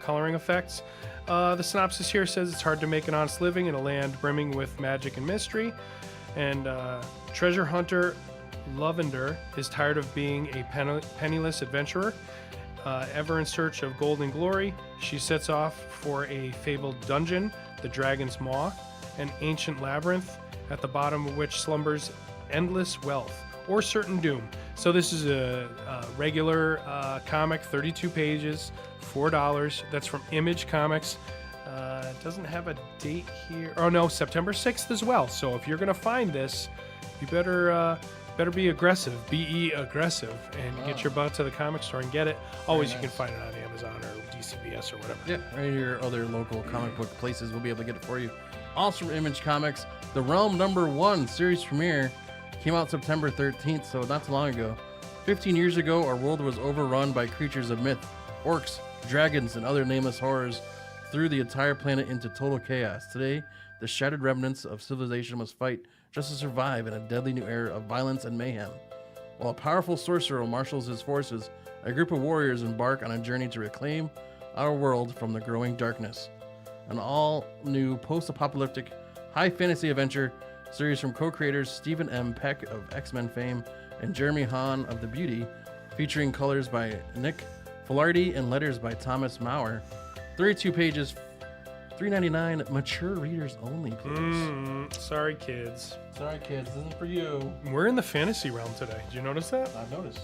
Speaker 2: coloring effects. The synopsis here says it's hard to make an honest living in a land brimming with magic and mystery, and treasure hunter Lavender is tired of being a penniless adventurer. Ever in search of gold and glory, she sets off for a fabled dungeon, the Dragon's Maw, an ancient labyrinth at the bottom of which slumbers endless wealth or certain doom. So this is a regular comic, 32 pages, $4. That's from Image Comics. It doesn't have a date here. Oh no, September 6th as well. So if you're gonna find this, you better be aggressive, be aggressive, and get your butt to the comic store and get it. Always, you can find it on Amazon or DCBS or whatever.
Speaker 1: Yeah, or any of your other local comic book places will be able to get it for you. Also from Image Comics, The Realm #1 series premiere came out September 13th, so not too long ago. 15 years ago, our world was overrun by creatures of myth, orcs, dragons, and other nameless horrors, threw the entire planet into total chaos. Today, the shattered remnants of civilization must fight just to survive in a deadly new era of violence and mayhem. While a powerful sorcerer marshals his forces, a group of warriors embark on a journey to reclaim our world from the growing darkness. An all-new post-apocalyptic high fantasy adventure series from co-creators Stephen M. Peck of X-Men fame and Jeremy Hahn of The Beauty, featuring colors by Nick Filardi and letters by Thomas Maurer. 32 pages, $3.99, mature readers only, please.
Speaker 2: Sorry, kids.
Speaker 1: This isn't for you.
Speaker 2: We're in the fantasy realm today. Did you notice that?
Speaker 1: I've noticed.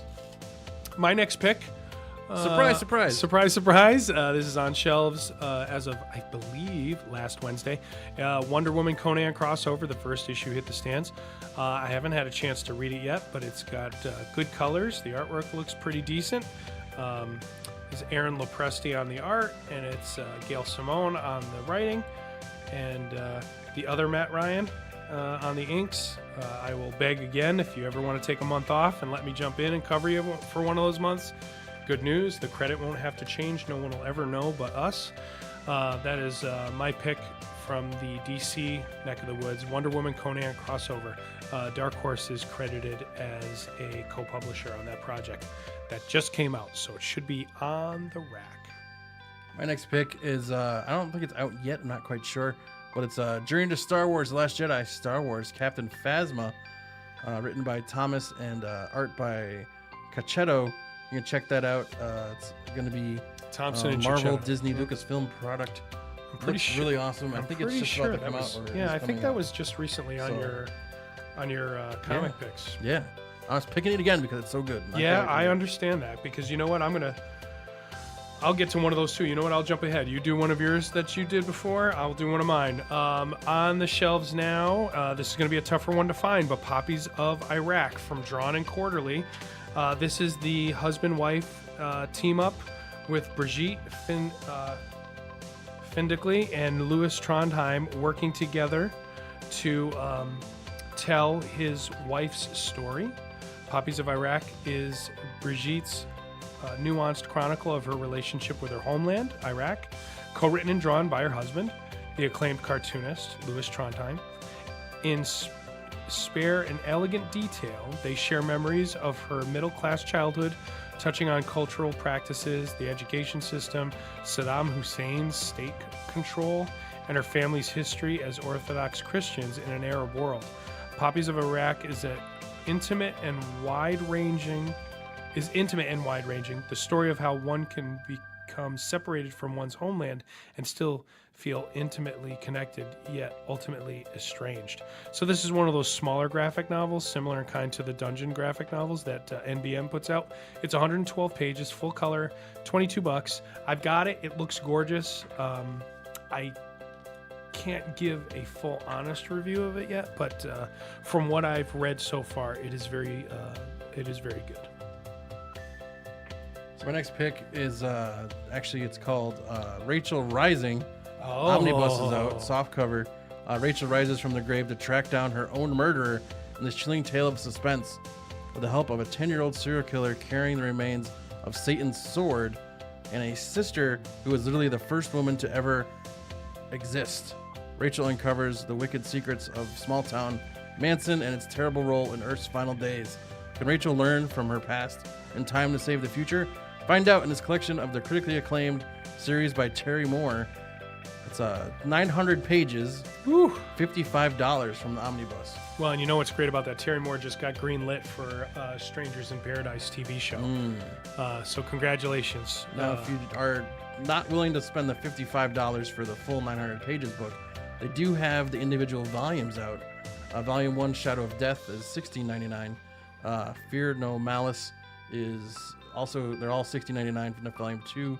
Speaker 2: My next pick
Speaker 1: Surprise.
Speaker 2: Surprise, surprise. This is on shelves as of, I believe, last Wednesday. Wonder Woman Conan crossover. The first issue hit the stands. I haven't had a chance to read it yet, but it's got good colors. The artwork looks pretty decent. It's Aaron Lopresti on the art, and it's Gail Simone on the writing, and the other Matt Ryan on the inks. I will beg again, if you ever want to take a month off and let me jump in and cover you for one of those months. Good news, the credit won't have to change. No one will ever know but us. That is my pick from the DC neck of the woods, Wonder Woman Conan crossover. Dark Horse is credited as a co-publisher on that project. That just came out, so it should be on the rack.
Speaker 1: My next pick is, I don't think it's out yet, I'm not quite sure, but it's Journey to Star Wars: The Last Jedi, Star Wars, Captain Phasma, written by Thomas and art by Cacchetto. You can check that out. It's going to be
Speaker 2: Thompson and
Speaker 1: Marvel,
Speaker 2: Cacchetto.
Speaker 1: Disney, Lucasfilm product.
Speaker 2: I'm pretty sure.
Speaker 1: Really awesome. I think it's just about to come out.
Speaker 2: Yeah, I think that was just recently on your comic picks.
Speaker 1: Yeah, I was picking it again because it's so good.
Speaker 2: Yeah, I understand that, because you know what? I'll get to one of those too. You know what? I'll jump ahead. You do one of yours that you did before. I'll do one of mine. On the shelves now. This is going to be a tougher one to find, but Poppies of Iraq from Drawn and Quarterly. This is the husband-wife team up with Brigitte Findickley and Louis Trondheim working together to tell his wife's story. Poppies of Iraq is Brigitte's nuanced chronicle of her relationship with her homeland, Iraq, co-written and drawn by her husband, the acclaimed cartoonist Louis Trondheim. In spare and elegant detail, they share memories of her middle-class childhood, touching on cultural practices, the education system, Saddam Hussein's state control, and her family's history as Orthodox Christians in an Arab world. Poppies of Iraq is intimate and wide-ranging. The story of how one can become separated from one's homeland and still feel intimately connected, yet ultimately estranged. So this is one of those smaller graphic novels, similar in kind to the Dungeon graphic novels that NBM puts out. It's 112 pages, full color, $22. I've got it. It looks gorgeous. I can't give a full honest review of it yet, but from what I've read so far, it is very good.
Speaker 1: So my next pick is actually it's called Rachel Rising. Omnibus is out, soft cover. Rachel rises from the grave to track down her own murderer in this chilling tale of suspense with the help of a 10-year-old serial killer carrying the remains of Satan's sword and a sister who was literally the first woman to ever exist. Rachel uncovers the wicked secrets of small-town Manson and its terrible role in Earth's final days. Can Rachel learn from her past in time to save the future? Find out in this collection of the critically acclaimed series by Terry Moore. It's 900 pages, $55 from the Omnibus.
Speaker 2: Well, and you know what's great about that? Terry Moore just got greenlit for Strangers in Paradise TV show. So congratulations.
Speaker 1: Now, if you are not willing to spend the $55 for the full 900 pages book, they do have the individual volumes out. Volume 1, Shadow of Death, is $16.99. Fear No Malice is also, they're all $16.99 from the Volume 2.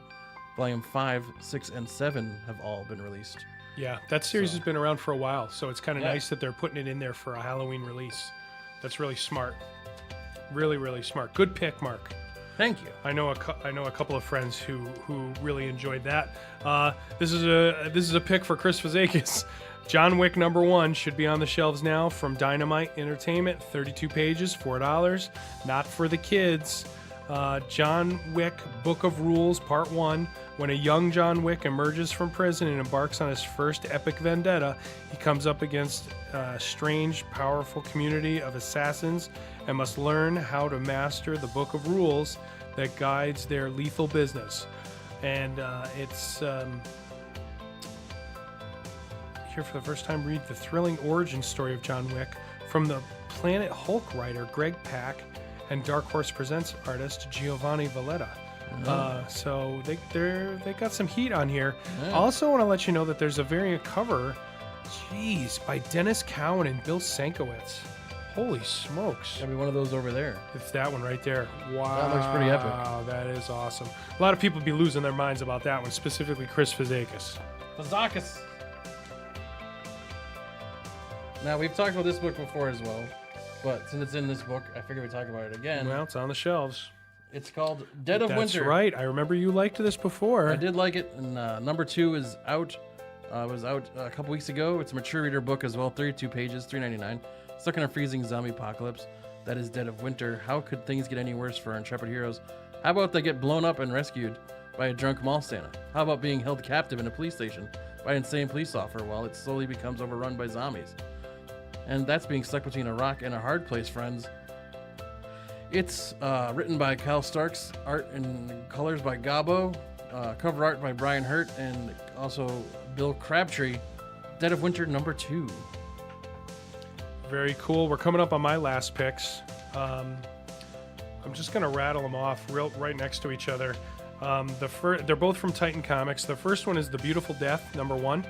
Speaker 1: Volume 5, 6, and 7 have all been released.
Speaker 2: Yeah, that series has been around for a while, so it's kind of nice that they're putting it in there for a Halloween release. That's really smart. Really, really smart. Good pick, Mark.
Speaker 1: Thank you.
Speaker 2: I know a couple of friends who really enjoyed that. This is a pick for Chris Fazakis. John Wick #1 should be on the shelves now from Dynamite Entertainment. 32 pages, $4. Not for the kids. John Wick, Book of Rules, Part 1. When a young John Wick emerges from prison and embarks on his first epic vendetta, he comes up against a strange, powerful community of assassins and must learn how to master the Book of Rules that guides their lethal business. And it's here for the first time. Read the thrilling origin story of John Wick from the Planet Hulk writer Greg Pak and Dark Horse Presents artist Giovanni Valletta. So they got some heat on here. I also want to let you know that there's a variant cover, by Dennis Cowan and Bill Sienkiewicz. Holy smokes.
Speaker 1: Gotta be one of those over there.
Speaker 2: It's that one right there. Wow.
Speaker 1: That looks pretty epic.
Speaker 2: Wow, that is awesome. A lot of people be losing their minds about that one, specifically Chris Fazakis.
Speaker 1: Fazakis. Now, we've talked about this book before as well, but since it's in this book, I figured we'd talk about it again.
Speaker 2: Well, it's on the shelves.
Speaker 1: It's called Dead of Winter.
Speaker 2: That's right. I remember you liked this before.
Speaker 1: I did like it, and number 2 is out. It was out a couple weeks ago. It's a mature reader book as well, 32 pages, $3.99. Stuck in a freezing zombie apocalypse. That is Dead of Winter. How could things get any worse for our intrepid heroes? How about they get blown up and rescued by a drunk mall Santa? How about being held captive in a police station by an insane police officer while it slowly becomes overrun by zombies? And that's being stuck between a rock and a hard place, friends. It's written by Kyle Starks, art and colors by Gabo, cover art by Brian Hurt, and also Bill Crabtree. Dead of Winter number 2.
Speaker 2: Very cool. We're coming up on my last picks. I'm just going to rattle them off right next to each other. They're both from Titan Comics. The first one is The Beautiful Death, number 1.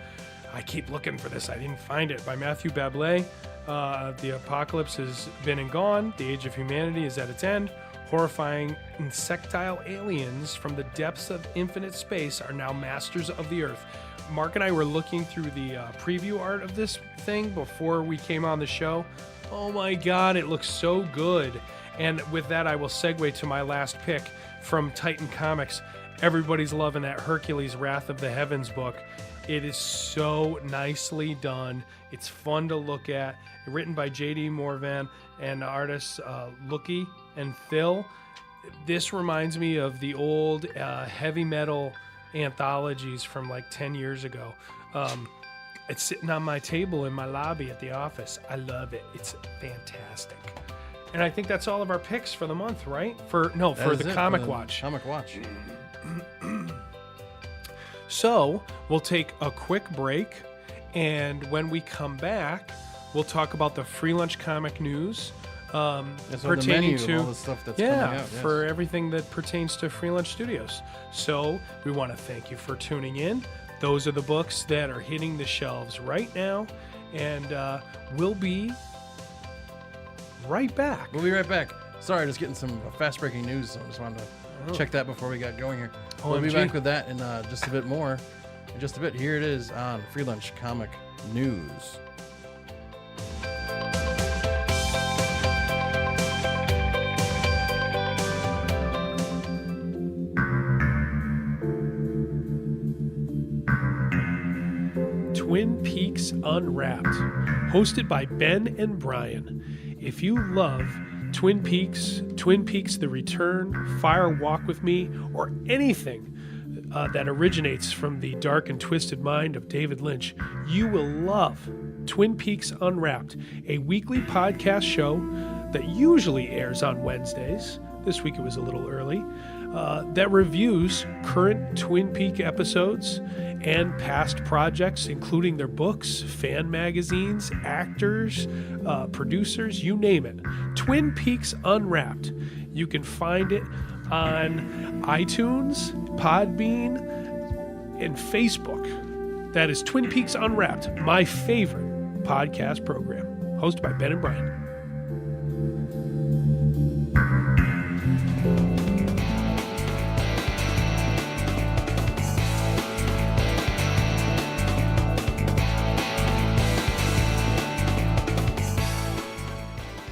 Speaker 2: I keep looking for this. I didn't find it. By Matthew Bablé. The apocalypse has been and gone. The age of humanity is at its end. Horrifying insectile aliens from the depths of infinite space are now masters of the earth. Mark and I were looking through the preview art of this thing before we came on the show. Oh my God, it looks so good. And with that, I will segue to my last pick from Titan Comics. Everybody's loving that Hercules Wrath of the Heavens book. It is so nicely done. It's fun to look at. Written by J.D. Morvan and artists Lookie and Phil. This reminds me of the old heavy metal anthologies from like 10 years ago. It's sitting on my table in my lobby at the office. I love it. It's fantastic. And I think that's all of our picks for the month, right? For the Comic Watch.
Speaker 1: Comic Watch.
Speaker 2: So we'll take a quick break, and when we come back, we'll talk about the Free Lunch comic news pertaining to
Speaker 1: all the stuff that's coming out. Yes.
Speaker 2: For everything that pertains to Free Lunch Studios. So we want to thank you for tuning in. Those are the books that are hitting the shelves right now, and we'll be right back.
Speaker 1: We'll be right back. Sorry, just getting some fast-breaking news, so I just wanted to check that before we got going here. We'll be back with that in just a bit more. In just a bit, here it is on Free Lunch Comic News.
Speaker 2: Twin Peaks Unwrapped, hosted by Ben and Brian. If you love Twin Peaks, The Return, Fire Walk With Me, or anything that originates from the dark and twisted mind of David Lynch, you will love Twin Peaks Unwrapped, a weekly podcast show that usually airs on Wednesdays. This week it was a little early. That reviews current Twin Peaks episodes and past projects, including their books, fan magazines, actors, producers, you name it. Twin Peaks Unwrapped. You can find it on iTunes, Podbean, and Facebook. That is Twin Peaks Unwrapped, my favorite podcast program, hosted by Ben and Brian.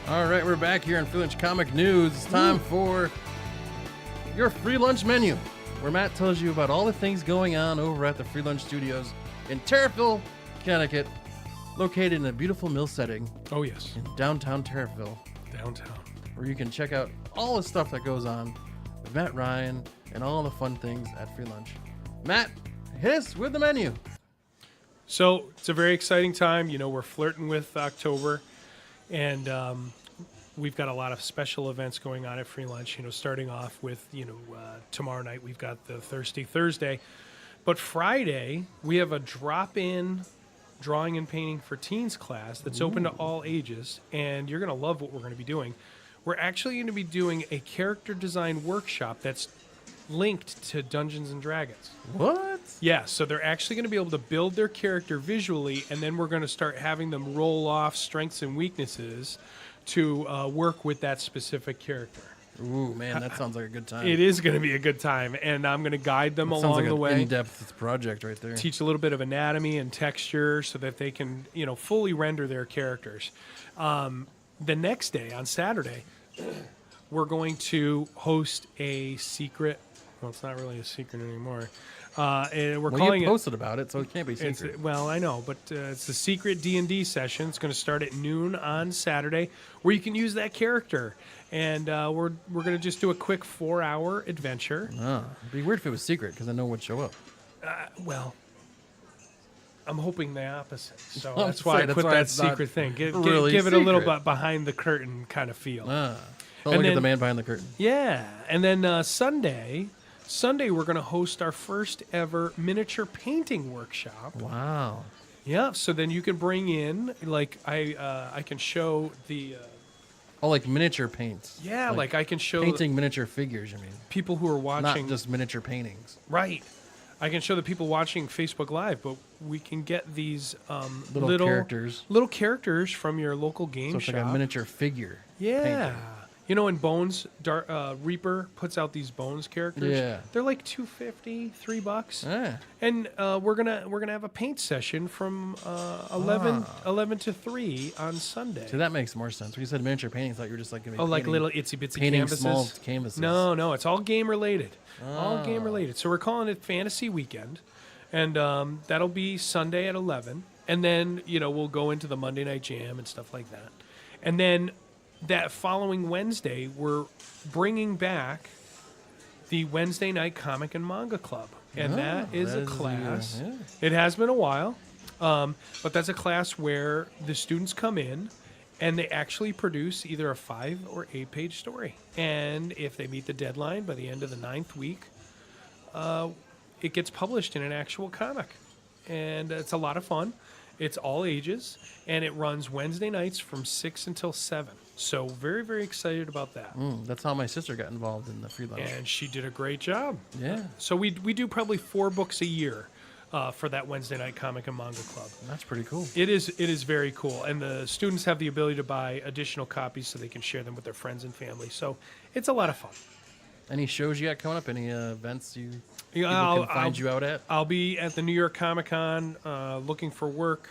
Speaker 1: All right, we're back here on Free Lunch Comic News. It's time for your Free Lunch Menu, where Matt tells you about all the things going on over at the Free Lunch Studios in Terriffill, Connecticut, located in a beautiful mill setting.
Speaker 2: Oh, yes.
Speaker 1: In downtown Terriffill.
Speaker 2: Downtown.
Speaker 1: Where you can check out all the stuff that goes on with Matt Ryan and all the fun things at Free Lunch. Matt, hit us with the menu.
Speaker 2: So it's a very exciting time. You know, we're flirting with October, and we've got a lot of special events going on at Free Lunch, you know, starting off with, tomorrow night we've got the Thirsty Thursday. But Friday, we have a drop-in drawing and painting for teens class that's open to all ages, and you're going to love what we're going to be doing. We're actually going to be doing a character design workshop that's linked to Dungeons & Dragons.
Speaker 1: What?
Speaker 2: Yeah, so they're actually going to be able to build their character visually, and then we're going to start having them roll off strengths and weaknesses to work with that specific character.
Speaker 1: Ooh, man, that sounds like a good time.
Speaker 2: It is going to be a good time, and I'm going to guide them along
Speaker 1: sounds like
Speaker 2: the way.
Speaker 1: An in-depth project right there.
Speaker 2: Teach a little bit of anatomy and texture so that they can, fully render their characters. The next day, on Saturday, we're going to host a secret. Well, it's not really a secret anymore. And we're calling
Speaker 1: you posted about it, so it can't be secret.
Speaker 2: Well, I know, but it's the secret D&D session. It's going to start at noon on Saturday, where you can use that character. And we're going to just do a quick 4-hour adventure.
Speaker 1: It'd be weird if it was secret, because I know would show up.
Speaker 2: Well, I'm hoping the opposite. So that's why I put that secret thing. Give it a little bit behind the curtain kind of feel.
Speaker 1: Don't look at the man behind the curtain.
Speaker 2: Yeah. And then Sunday, we're going to host our first ever miniature painting workshop.
Speaker 1: Wow.
Speaker 2: Yeah. So then you can bring in, like, I can show the...
Speaker 1: like miniature paints.
Speaker 2: Yeah, like I can show...
Speaker 1: Painting miniature figures, you mean.
Speaker 2: People who are watching...
Speaker 1: Not just miniature paintings.
Speaker 2: Right. I can show the people watching Facebook Live, but we can get these
Speaker 1: little characters.
Speaker 2: Little characters from your local game
Speaker 1: so it's
Speaker 2: shop.
Speaker 1: Like a miniature figure.
Speaker 2: Yeah.
Speaker 1: Painting.
Speaker 2: In Bones, Reaper puts out these Bones characters.
Speaker 1: Yeah.
Speaker 2: They're like $2.50, $3.
Speaker 1: Yeah.
Speaker 2: And we're gonna have a paint session from 11 to 3 on Sunday.
Speaker 1: So that makes more sense. When you said miniature paintings, I thought you were just like gonna be
Speaker 2: like little itsy bitsy
Speaker 1: painting
Speaker 2: canvases.
Speaker 1: Small canvases.
Speaker 2: No, it's all game related. All game related. So we're calling it Fantasy Weekend, and that'll be Sunday at 11. And then we'll go into the Monday Night Jam and stuff like that. And then that following Wednesday, we're bringing back the Wednesday Night Comic and Manga Club, and that is a class. It has been a while, but that's a class where the students come in and they actually produce either a 5 or 8 page story. And if they meet the deadline by the end of the 9th week, it gets published in an actual comic. And it's a lot of fun. It's all ages, and it runs Wednesday nights from 6 until 7. So very, very excited about that.
Speaker 1: That's how my sister got involved in the freelance.
Speaker 2: And she did a great job.
Speaker 1: Yeah.
Speaker 2: So we do probably 4 books a year for that Wednesday Night Comic and Manga Club.
Speaker 1: That's pretty cool.
Speaker 2: It is very cool. And the students have the ability to buy additional copies so they can share them with their friends and family. So it's a lot of fun.
Speaker 1: Any shows you got coming up? Any events people
Speaker 2: I'll
Speaker 1: find you out at?
Speaker 2: I'll be at the New York Comic Con looking for work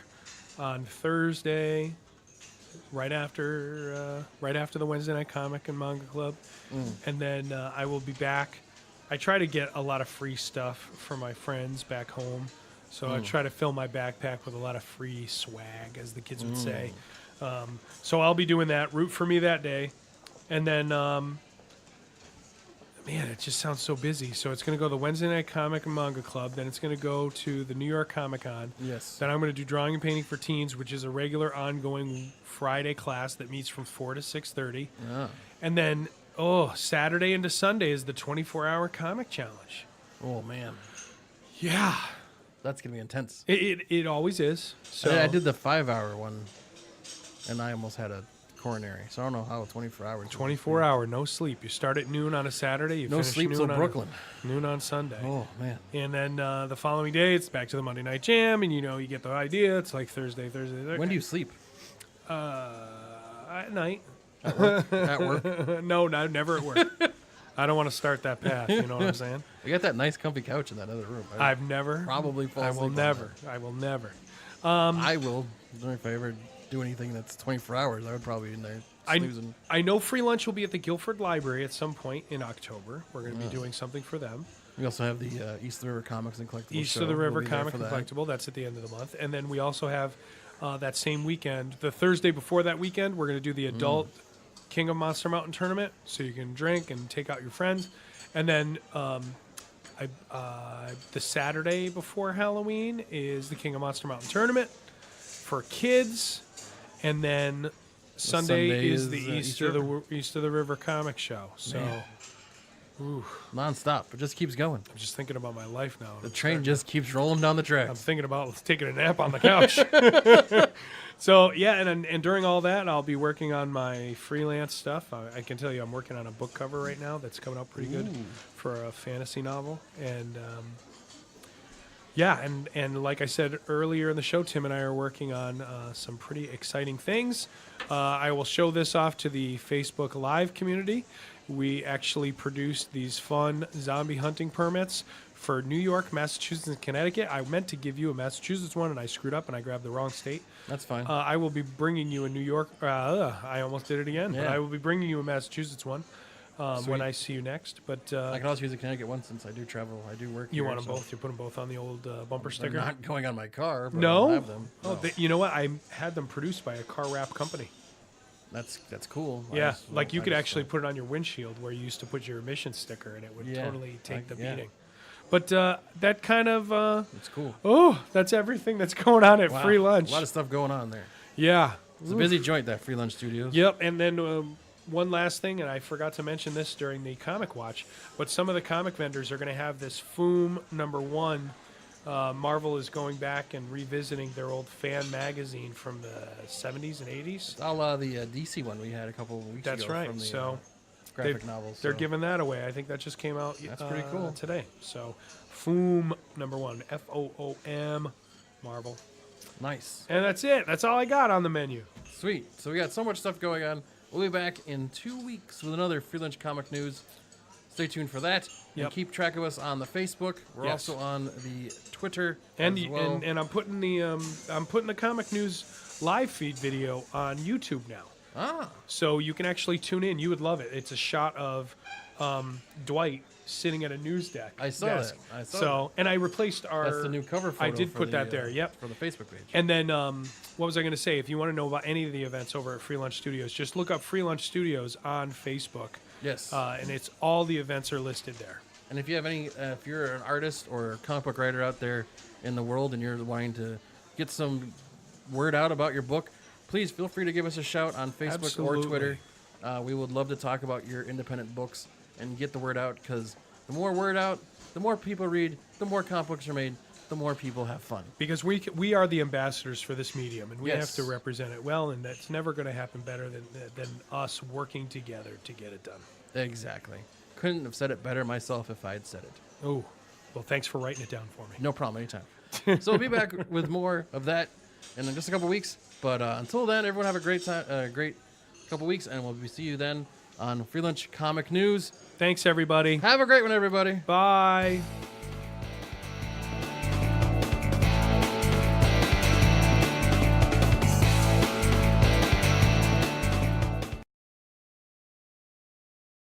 Speaker 2: on Thursday, right after the Wednesday Night Comic and Manga Club. And then I will be back. I try to get a lot of free stuff for my friends back home. So I try to fill my backpack with a lot of free swag, as the kids would say. So I'll be doing that. Root for me that day. And then... man, it just sounds so busy. So it's going to go to the Wednesday Night Comic and Manga Club. Then it's going to go to the New York Comic Con.
Speaker 1: Yes.
Speaker 2: Then I'm going to do Drawing and Painting for Teens, which is a regular ongoing Friday class that meets from 4 to 6:30.
Speaker 1: Yeah.
Speaker 2: And then, Saturday into Sunday is the 24-hour comic challenge.
Speaker 1: Oh, man.
Speaker 2: Yeah.
Speaker 1: That's going to be intense.
Speaker 2: It always is. So
Speaker 1: I did the 5-hour one, and I almost had a coronary. So I don't know how 24 hours.
Speaker 2: 24 hour, no sleep. You start at noon on a Saturday. You
Speaker 1: no
Speaker 2: finish
Speaker 1: sleep till Brooklyn.
Speaker 2: Noon on Sunday.
Speaker 1: Oh, man.
Speaker 2: And then the following day, it's back to the Monday Night Jam, and you get the idea. It's like Thursday.
Speaker 1: When do you sleep?
Speaker 2: At night.
Speaker 1: At work? At work?
Speaker 2: No, never at work. I don't want to start that path. You know what I'm saying?
Speaker 1: You got that nice, comfy couch in that other room.
Speaker 2: I've never.
Speaker 1: Probably fall asleep.
Speaker 2: I will never.
Speaker 1: I will. If I ever do anything that's 24 hours, I would probably be in there snoozing.
Speaker 2: I know free lunch will be at the Guilford Library at some point in October. We're going to be doing something for them.
Speaker 1: We also have the East of the River Comics and Collectibles
Speaker 2: East
Speaker 1: show.
Speaker 2: of the River
Speaker 1: We'll be
Speaker 2: Comic and Collectible. That's at the end of the month. And then we also have that same weekend, the Thursday before that weekend, we're going to do the adult King of Monster Mountain tournament, so you can drink and take out your friends. And then the Saturday before Halloween is the King of Monster Mountain tournament for kids. And then Sunday is the East of the River Comic Show. So,
Speaker 1: non-stop. It just keeps going.
Speaker 2: I'm just thinking about my life now.
Speaker 1: The train just keeps rolling down the tracks.
Speaker 2: I'm thinking about taking a nap on the couch. So, yeah, and during all that, I'll be working on my freelance stuff. I can tell you I'm working on a book cover right now that's coming out pretty good for a fantasy novel. And, Yeah, and like I said earlier in the show, Tim and I are working on some pretty exciting things. I will show this off to the Facebook Live community. We actually produced these fun zombie hunting permits for New York, Massachusetts, and Connecticut. I meant to give you a Massachusetts one, and I screwed up, and I grabbed the wrong state.
Speaker 1: That's fine.
Speaker 2: I will be bringing you a New York. I almost did it again.
Speaker 1: Yeah.
Speaker 2: But I will be bringing you a Massachusetts one when I see you next. But
Speaker 1: I can also use a Connecticut one since I do travel. I do work.
Speaker 2: You
Speaker 1: here,
Speaker 2: want them both? You put them both on the old bumper
Speaker 1: They're
Speaker 2: sticker?
Speaker 1: not going on my car. But
Speaker 2: No.
Speaker 1: I'll have them.
Speaker 2: Oh,
Speaker 1: No.
Speaker 2: you know what? I had them produced by a car wrap company.
Speaker 1: That's cool.
Speaker 2: Yeah, like you could actually put it on your windshield where you used to put your emission sticker, and it would totally take the beating. But that kind of
Speaker 1: it's cool.
Speaker 2: Oh, that's everything that's going on at Free Lunch.
Speaker 1: A lot of stuff going on there.
Speaker 2: Yeah,
Speaker 1: It's a busy joint, that Free Lunch Studios.
Speaker 2: Yep, and then one last thing, and I forgot to mention this during the Comic Watch, but some of the comic vendors are going to have this FOOM #1. Marvel is going back and revisiting their old fan magazine from the 70s and 80s.
Speaker 1: A la the DC one we had a couple of weeks ago.
Speaker 2: That's right.
Speaker 1: From the,
Speaker 2: So
Speaker 1: graphic novels.
Speaker 2: they're giving that away. I think that just came out.
Speaker 1: That's pretty cool
Speaker 2: today. So FOOM #1, FOOM, Marvel.
Speaker 1: Nice.
Speaker 2: And that's it. That's all I got on the menu.
Speaker 1: Sweet. So we got so much stuff going on. We'll be back in 2 weeks with another Free Lunch Comic News. Stay tuned for that.
Speaker 2: Yep.
Speaker 1: And keep track of us on the Facebook. We're
Speaker 2: Yes.
Speaker 1: also on the Twitter
Speaker 2: And
Speaker 1: as well.
Speaker 2: and I'm putting the Comic News live feed video on YouTube now. So you can actually tune in. You would love it. It's a shot of Dwight sitting at a news desk.
Speaker 1: I saw that. I saw
Speaker 2: So, and I replaced our.
Speaker 1: That's the new cover photo.
Speaker 2: I did
Speaker 1: for
Speaker 2: put
Speaker 1: the,
Speaker 2: that there. Yep.
Speaker 1: For the Facebook page.
Speaker 2: And then, what was I going to say? If you want to know about any of the events over at Free Lunch Studios, just look up Free Lunch Studios on Facebook.
Speaker 1: Yes.
Speaker 2: And it's all the events are listed there.
Speaker 1: And if you have any, if you're an artist or a comic book writer out there in the world and you're wanting to get some word out about your book, please feel free to give us a shout on Facebook or Twitter. We would love to talk about your independent books and get the word out, because the more word out, the more people read, the more comic books are made, the more people have fun.
Speaker 2: Because we are the ambassadors for this medium, and we
Speaker 1: Yes.
Speaker 2: have to represent it well, and that's never going to happen better than us working together to get it done.
Speaker 1: Exactly. Couldn't have said it better myself if I had said it.
Speaker 2: Oh, well, thanks for writing it down for me.
Speaker 1: No problem, anytime. So we'll be back with more of that in just a couple weeks. But until then, everyone have a great time, great couple weeks, and we'll see you then on Free Lunch Comic News.
Speaker 2: Thanks, everybody.
Speaker 1: Have a great one, everybody.
Speaker 2: Bye.